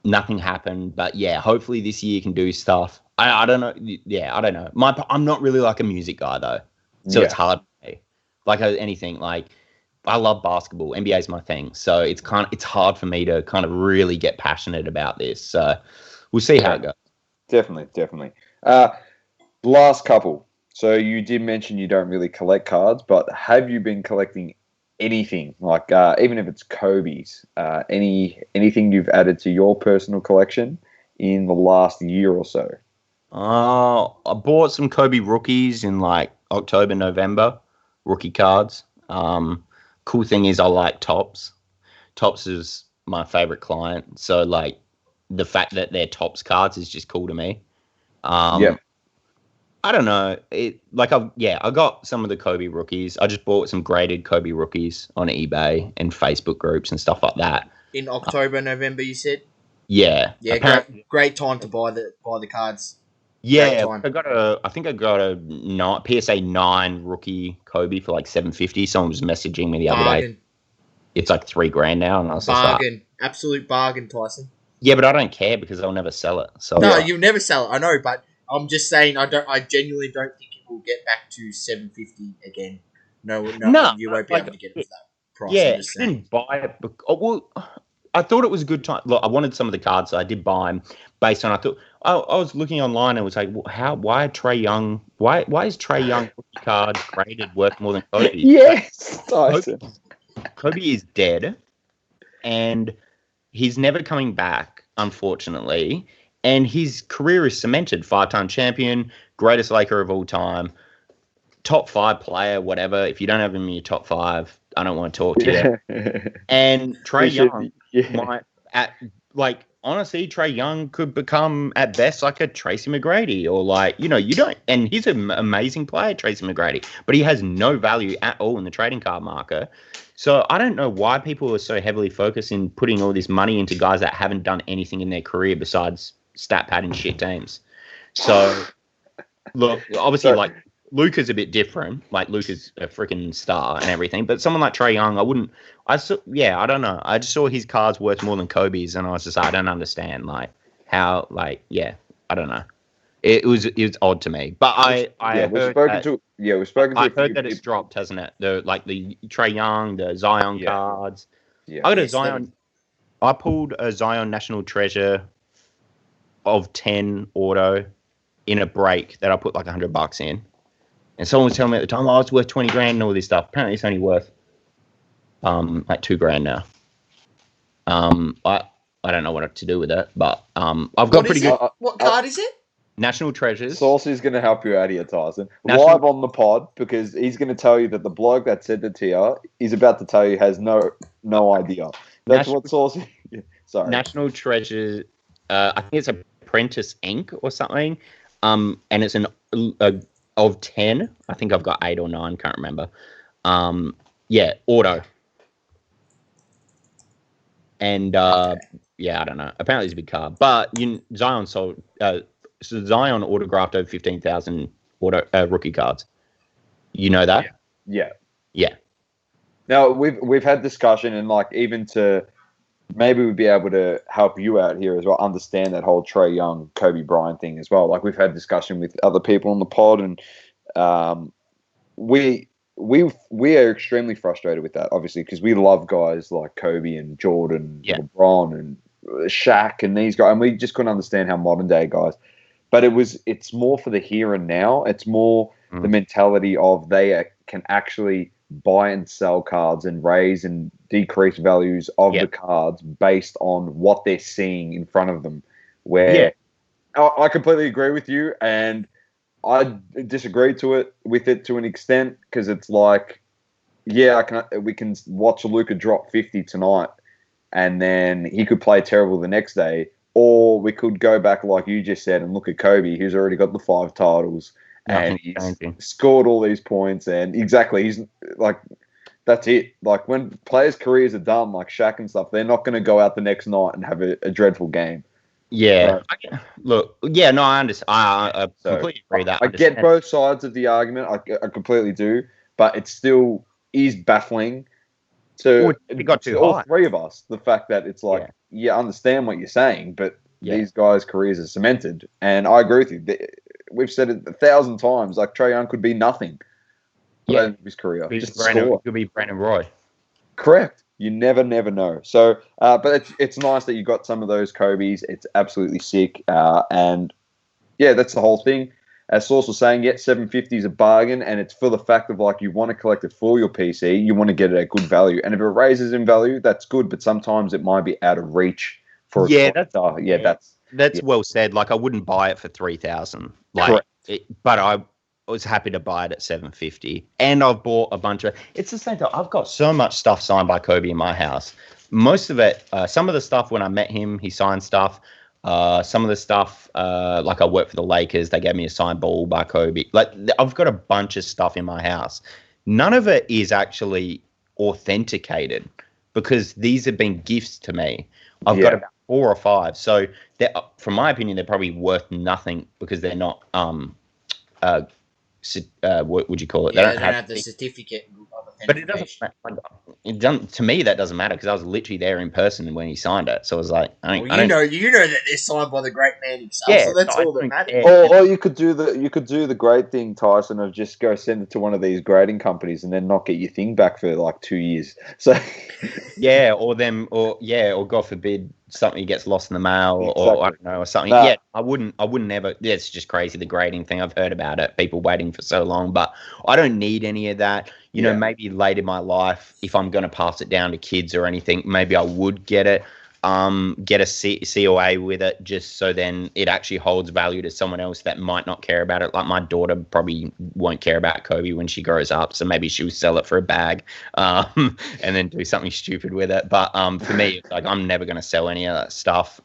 nothing happened. But yeah, hopefully this year can do stuff. I don't know. Yeah, I don't know. I'm not really like a music guy though, so it's hard for me. Like anything, like I love basketball. NBA is my thing, so it's hard for me to kind of really get passionate about this. So we'll see how it goes. Definitely. Last couple. So you did mention you don't really collect cards, but have you been collecting anything, like even if it's Kobe's, anything you've added to your personal collection in the last year or so? I bought some Kobe rookies in like October, November, rookie cards. Cool thing is I like Topps. Topps is my favorite client, so like the fact that they're Topps cards is just cool to me. I don't know. I got some of the Kobe rookies. I just bought some graded Kobe rookies on eBay and Facebook groups and stuff like that. In October, November, you said? Yeah. Yeah, great time to buy the cards. Yeah, I think I got a PSA 9 rookie Kobe for like $750. Someone was messaging me the other day. It's like $3,000 now, and I was bargain, absolute bargain, Tyson. Yeah, but I don't care because I'll never sell it. So no, you'll never sell it. I know, but I'm just saying I genuinely don't think it will get back to $750 again. No, you won't be able to get it for that price. Yeah, I didn't buy it. I thought it was a good time. Look, I wanted some of the cards, so I did buy them based on. I thought I was looking online and was like, why Trae Young? Why is Trae Young rookie card graded worth more than Kobe? Yes, Tyson. Kobe is dead, and he's never coming back, unfortunately. And his career is cemented. 5-time champion, greatest Laker of all time, top 5 player, whatever. If you don't have him in your top 5, I don't want to talk to you. And Trae Young honestly, Trae Young could become at best like a Tracy McGrady, or like, you don't, and he's an amazing player, Tracy McGrady, but he has no value at all in the trading card market. So I don't know why people are so heavily focused in putting all this money into guys that haven't done anything in their career besides stat pad and shit teams. So look, obviously, like Luka's a bit different. Like Luka's a freaking star and everything, but someone like Trae Young, I wouldn't. I don't know. I just saw his cards worth more than Kobe's, and I was just like, I don't understand like how I don't know. It was odd to me, but I heard that it's dropped, hasn't it? The Trae Young, the Zion cards. Yeah, I got a Zion. I pulled a Zion National Treasure of 10 auto in a break that I put like $100 in, and someone was telling me at the time, it's worth 20 grand and all this stuff. Apparently, it's only worth like $2,000 now. I don't know what to do with it, but I've got pretty good. What card is it? National Treasures. Saucy is going to help you out here, Tyson. Live on the pod, because he's going to tell you that the bloke that sent it to you, he's about to tell you has no idea. That's what Saucy... Sorry. National Treasures, I think it's Apprentice Inc. or something, and it's of 10. I think I've got 8 or 9, can't remember. Auto. And, I don't know. Apparently it's a big card. But Zion sold... Zion autographed over 15,000 rookie cards. You know that? Yeah. Now we've had discussion, and like even to maybe we'd be able to help you out here as well, understand that whole Trae Young, Kobe Bryant thing as well. Like we've had discussion with other people on the pod, and we are extremely frustrated with that, obviously, because we love guys like Kobe and Jordan, LeBron and Shaq and these guys, and we just couldn't understand how modern day guys. But it's more for the here and now. It's more the mentality of they can actually buy and sell cards and raise and decrease values of the cards based on what they're seeing in front of them. Where I completely agree with you, and I disagree with it to an extent, because it's like, we can watch Luka drop 50 tonight, and then he could play terrible the next day. Or we could go back, like you just said, and look at Kobe, who's already got the 5 titles, and he's scored all these points, and he's like, that's it. Like when players' careers are done, like Shaq and stuff, they're not going to go out the next night and have a dreadful game. Yeah. Right? I understand. I completely agree that. I get both sides of the argument. I completely do, but it still is baffling to all three of us. The fact that it's like, I understand what you're saying, but these guys' careers are cemented. And I agree with you. We've said it 1,000 times. Like Trae Young could be nothing. His career. Could be Brandon Roy. Correct. You never know. So, but it's nice that you got some of those Kobe's. It's absolutely sick. And that's the whole thing. As Source was saying, $750 is a bargain, and it's for the fact of like you want to collect it for your PC, you want to get it at good value, and if it raises in value, that's good. But sometimes it might be out of reach for that's well said. Like I wouldn't buy it for 3,000, but I was happy to buy it at $750, and I've bought a bunch of. It's the same thing. I've got so much stuff signed by Kobe in my house. Most of it, some of the stuff when I met him, he signed stuff. Some of the stuff, like I work for the Lakers, they gave me a signed ball by Kobe. Like I've got a bunch of stuff in my house. None of it is actually authenticated because these have been gifts to me. I've got about 4 or 5. So from my opinion, they're probably worth nothing because they're not, what would you call it? Yeah, they don't have the certificate of authentication. But it doesn't. To me, that doesn't matter because I was literally there in person when he signed it. So I was like, you know that they're signed by the great man himself. Yeah, so that's all that matters. Or you could do the great thing, Tyson, of just go send it to one of these grading companies and then not get your thing back for like 2 years. So or God forbid something gets lost in the mail or I don't know or something. Nah. Yeah, I wouldn't ever. Yeah, it's just crazy, the grading thing. I've heard about it, people waiting for so long, but I don't need any of that. You know, maybe late in my life, if I'm going to pass it down to kids or anything, maybe I would get it, get a COA with it, just so then it actually holds value to someone else that might not care about it. Like my daughter probably won't care about Kobe when she grows up, so maybe she'll sell it for a bag, and then do something stupid with it. But for me, like I'm never going to sell any of that stuff.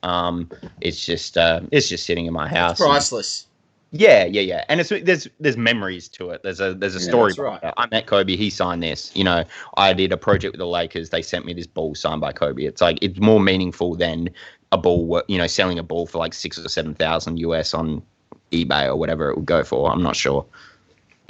It's just sitting in my house. It's priceless. Yeah, and there's memories to it. There's a story. That's right. I met Kobe. He signed this. You know, I did a project with the Lakers. They sent me this ball signed by Kobe. It's like it's more meaningful than a ball. You know, selling a ball for like $6,000 or $7,000 US on eBay or whatever it would go for. I'm not sure.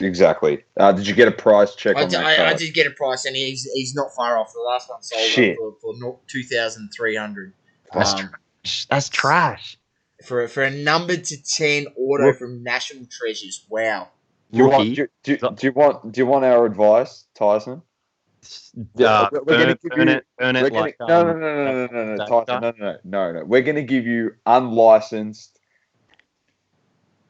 Exactly. Did you get a price check on that card? I did get a price, and he's not far off. The last one sold for 2,300. That's trash. For a number to 10 auto from National Treasures. Wow. Do you want our advice, Tyson? We're going to give you no, Tyson, no. We're going to give you unlicensed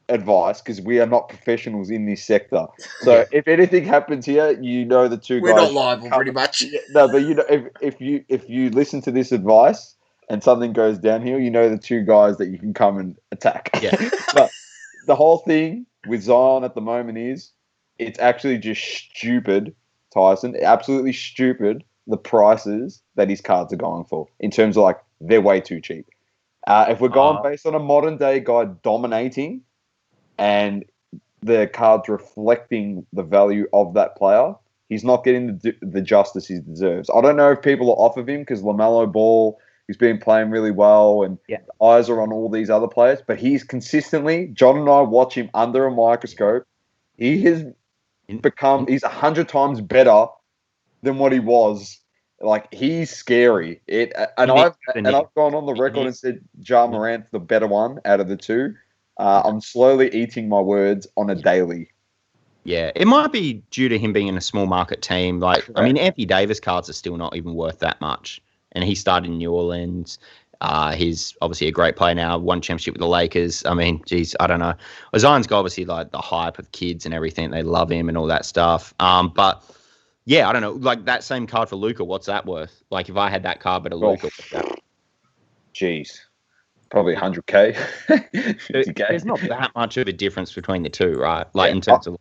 advice because we are not professionals in this sector. So if anything happens here, you know the two guys. We're not liable, pretty much. No, but you know, if you listen to this advice and something goes downhill, you know the two guys that you can come and attack. Yeah. But the whole thing with Zion at the moment is it's actually just stupid, Tyson. Absolutely stupid. The prices that his cards are going for in terms of they're way too cheap. If we're going based on a modern day guy dominating and the cards reflecting the value of that player, he's not getting the justice he deserves. I don't know if people are off of him because LaMelo Ball, he's been playing really well and the eyes are on all these other players, but he's consistently, John and I watch him under a microscope. He has he's 100 times better than what he was. He's scary. I've gone on the record and said Ja Morant's the better one out of the two. I'm slowly eating my words on a daily. Yeah, it might be due to him being in a small market team. Anthony Davis cards are still not even worth that much. And he started in New Orleans. He's obviously a great player now, won championship with the Lakers. I mean, geez, I don't know. Zion's got obviously the hype of kids and everything. They love him and all that stuff. But yeah, I don't know. That same card for Luka, what's that worth? If I had that card but a Luka, what's that? Jeez. Probably 100K. 50K. There's not that much of a difference between the two, right? In terms of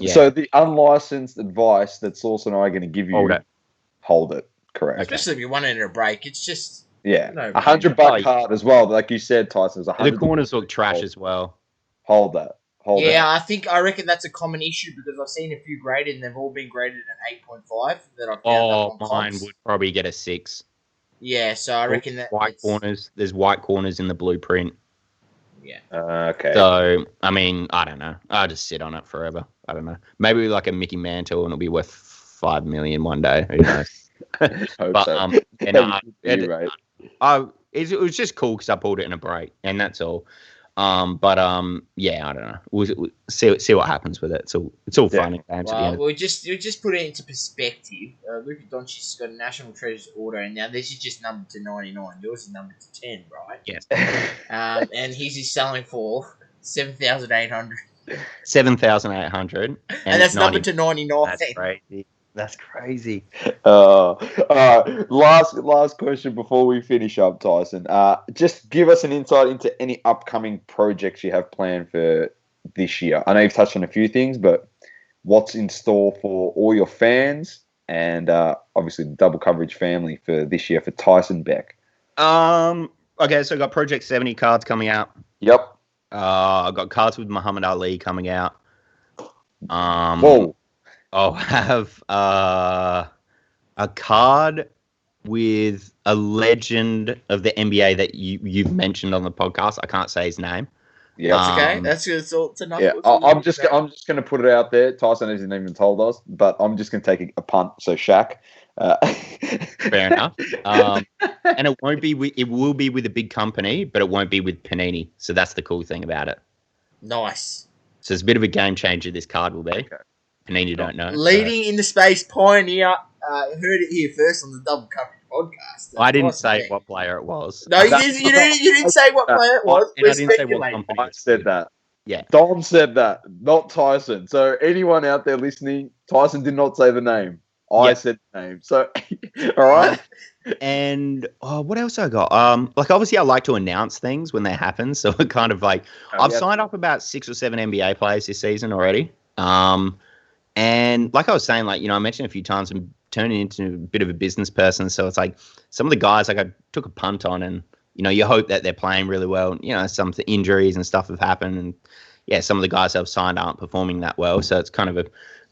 So the unlicensed advice that Sauce and I are going to give you, hold it. Correct. Especially if you want it in a break, it's just $100 card as well. Like you said, Tyson, the corners look trash as well. Hold that. I reckon that's a common issue because I've seen a few graded and they've all been graded at 8.5. That I've found mine would probably get a 6. Yeah, so I reckon that corners. There's white corners in the blueprint. Yeah. Okay. So I mean, I don't know. I'll just sit on it forever. I don't know. Maybe a Mickey Mantle and it'll be worth $5 million one day. Who knows? But it was just cool because I pulled it in a break, and that's all. I don't know. We'll see what happens with it. It's all fun and games at the end. We'll just put it into perspective. Luka Doncic's got a National Treasures auto, and now this is just numbered to 99. Yours is numbered to 10, right? Yes. And his is selling for 7,800. 7,800, and that's numbered to 99. That's crazy. That's crazy. All right. Last question before we finish up, Tyson. Just give us an insight into any upcoming projects you have planned for this year. I know you've touched on a few things, but what's in store for all your fans and obviously the Double Coverage family for this year for Tyson Beck? Okay, so I got Project 70 cards coming out. Yep. I got cards with Muhammad Ali coming out. Whoa. I'll have a card with a legend of the NBA that you've mentioned on the podcast. I can't say his name. Yeah, that's okay. That's good. It's enough. Yeah, I'm just going to put it out there. Tyson hasn't even told us, but I'm just going to take a punt. So Shaq. Fair enough. And it will be with a big company, but it won't be with Panini. So that's the cool thing about it. Nice. So it's a bit of a game changer. This card will be. Okay. Panini don't know. Leading in the space pioneer. Heard it here first on the Double Coverage podcast. I didn't say what player it was. No, you didn't say what player it was. I didn't say what company. I said that. Yeah. Dom said that, not Tyson. So anyone out there listening, Tyson did not say the name. I said the name. So, all right. And what else I got? Obviously I like to announce things when they happen. So it kind of I've signed up about 6 or 7 NBA players this season already. And like I was saying, I mentioned a few times, I'm turning into a bit of a business person. So it's some of the guys I took a punt on, and you hope that they're playing really well. Some injuries and stuff have happened, and some of the guys I've signed aren't performing that well. So it's kind of a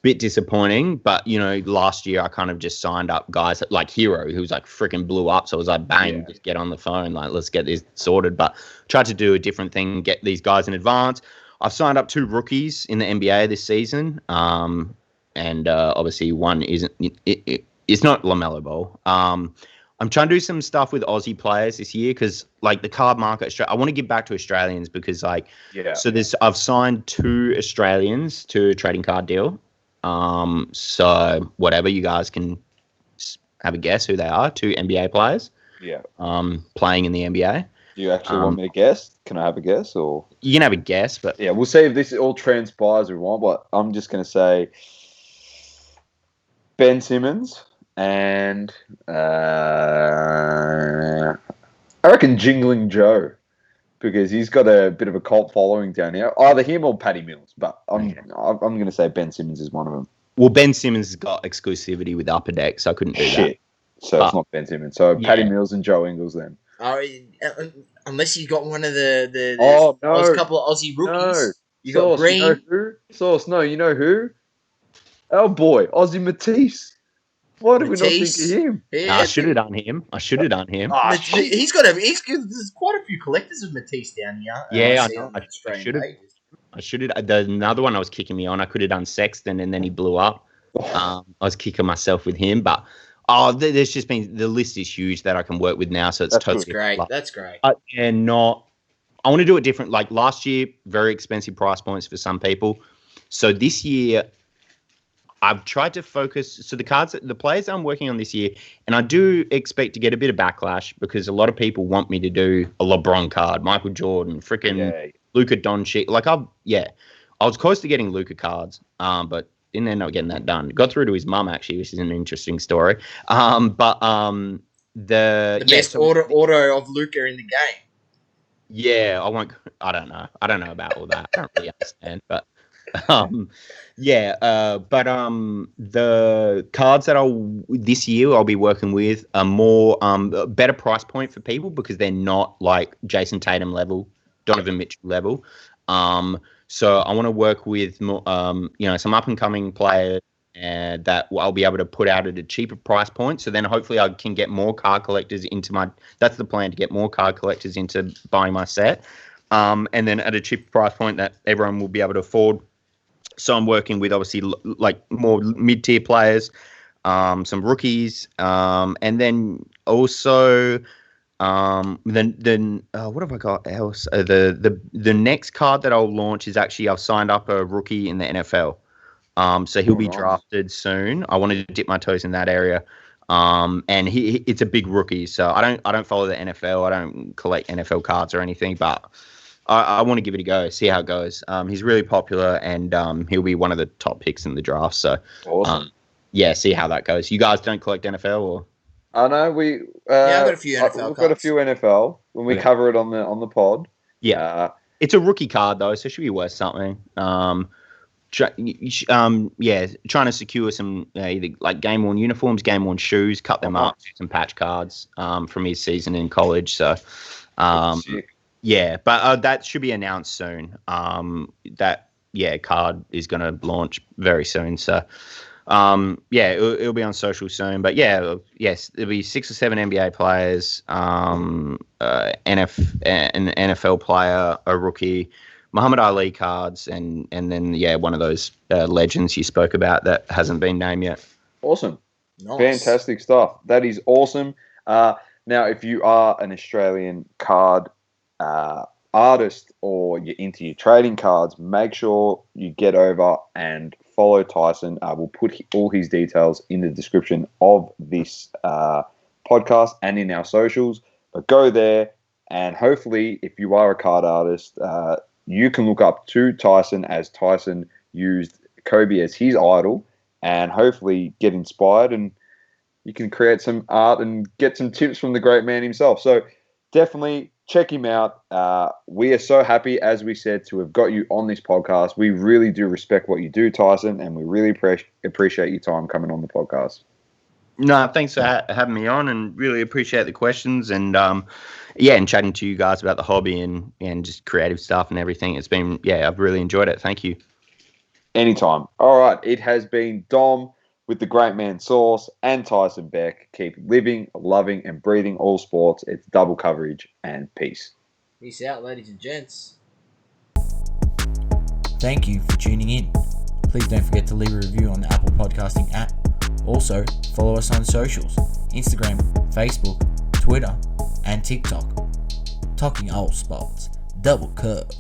bit disappointing. But last year I kind of just signed up guys like Hero, who's freaking blew up. So I was bang, just get on the phone, let's get this sorted. But tried to do a different thing, get these guys in advance. I've signed up 2 rookies in the NBA this season, and obviously one isn't. It's not LaMelo Ball. I'm trying to do some stuff with Aussie players this year because, like, the card market, I want to give back to Australians because, like, so I've signed 2 Australians to a trading card deal. So whatever, you guys can have a guess who they are. 2 NBA players. Yeah. Playing in the NBA. Do you actually want me to guess? Can I have a guess, or you can have a guess? But yeah, we'll see if this all transpires or what. But I'm just going to say Ben Simmons and I reckon Jingling Joe, because he's got a bit of a cult following down here. Either him or Patty Mills, but I'm going to say Ben Simmons is one of them. Well, Ben Simmons has got exclusivity with Upper Deck, so I couldn't do that. So it's not Ben Simmons. So Patty Mills and Joe Ingles then. Unless you got one of the couple of Aussie rookies. You got Green. You know who? Sauce, no, you know who? Oh boy, Aussie Matisse. Why did we not think of him? I should have done him. He's got there's quite a few collectors of Matisse down here. Yeah, I know. I should have. Another one I was kicking me on. I could have done Sexton, and then he blew up. I was kicking myself with him, but there's just been, the list is huge that I can work with now, so it's totally great. That's great. I want to do it different. Like last year, very expensive price points for some people. So this year, I've tried to focus. So the players that I'm working on this year, and I do expect to get a bit of backlash because a lot of people want me to do a LeBron card, Michael Jordan, freaking Luka Doncic. Like I was close to getting Luka cards, but didn't end up getting that done. Got through to his mum actually, which is an interesting story. The best auto of Luka in the game. Yeah, I don't know about all that. I don't really understand, but the cards that this year I'll be working with are more better price point for people because they're not like Jason Tatum level, Donovan Mitchell level. So I want to work with more, some up and coming players that I'll be able to put out at a cheaper price point. So then hopefully I can get more card collectors that's the plan, to get more card collectors into buying my set. And then at a cheaper price point that everyone will be able to afford. So I'm working with obviously like more mid-tier players, some rookies, and then also then what have I got else? The next card that I'll launch is actually, I've signed up a rookie in the NFL. So he'll be drafted soon. I wanted to dip my toes in that area. And it's a big rookie, so I don't follow the NFL. I don't collect NFL cards or anything, but I want to give it a go, see how it goes. He's really popular, and he'll be one of the top picks in the draft. So awesome. See how that goes. You guys don't collect NFL, or? I know I've got a few NFL. We've got a few NFL when we cover it on the pod. Yeah, it's a rookie card though, so it should be worth something. Trying to secure some either like game worn uniforms, game worn shoes, cut them up, some patch cards from his season in college. So, but that should be announced soon. That card is going to launch very soon. So, it'll be on social soon. But there'll be 6 or 7 NBA players, an NFL player, a rookie, Muhammad Ali cards, and then one of those legends you spoke about that hasn't been named yet. Awesome. Nice. Fantastic stuff. That is awesome. Now, if you are an Australian card artist or you're into your trading cards, make sure you get over and follow Tyson. We'll put all his details in the description of this podcast and in our socials. But go there, and hopefully, if you are a card artist, you can look up to Tyson, as Tyson used Kobe as his idol, and hopefully get inspired, and you can create some art and get some tips from the great man himself. So definitely check him out. We are so happy, as we said, to have got you on this podcast. We really do respect what you do, Tyson, and we really appreciate your time coming on the podcast. No, thanks for having me on, and really appreciate the questions, and and chatting to you guys about the hobby and just creative stuff and everything. It's been, I've really enjoyed it. Thank you. Anytime. All right. It has been Dom with the great man Sauce and Tyson Beck. Keep living, loving, and breathing all sports. It's double coverage, and peace. Peace out, ladies and gents. Thank you for tuning in. Please don't forget to leave a review on the Apple Podcasting app. Also, follow us on socials, Instagram, Facebook, Twitter, and TikTok. Talking All Sports, Double Curve.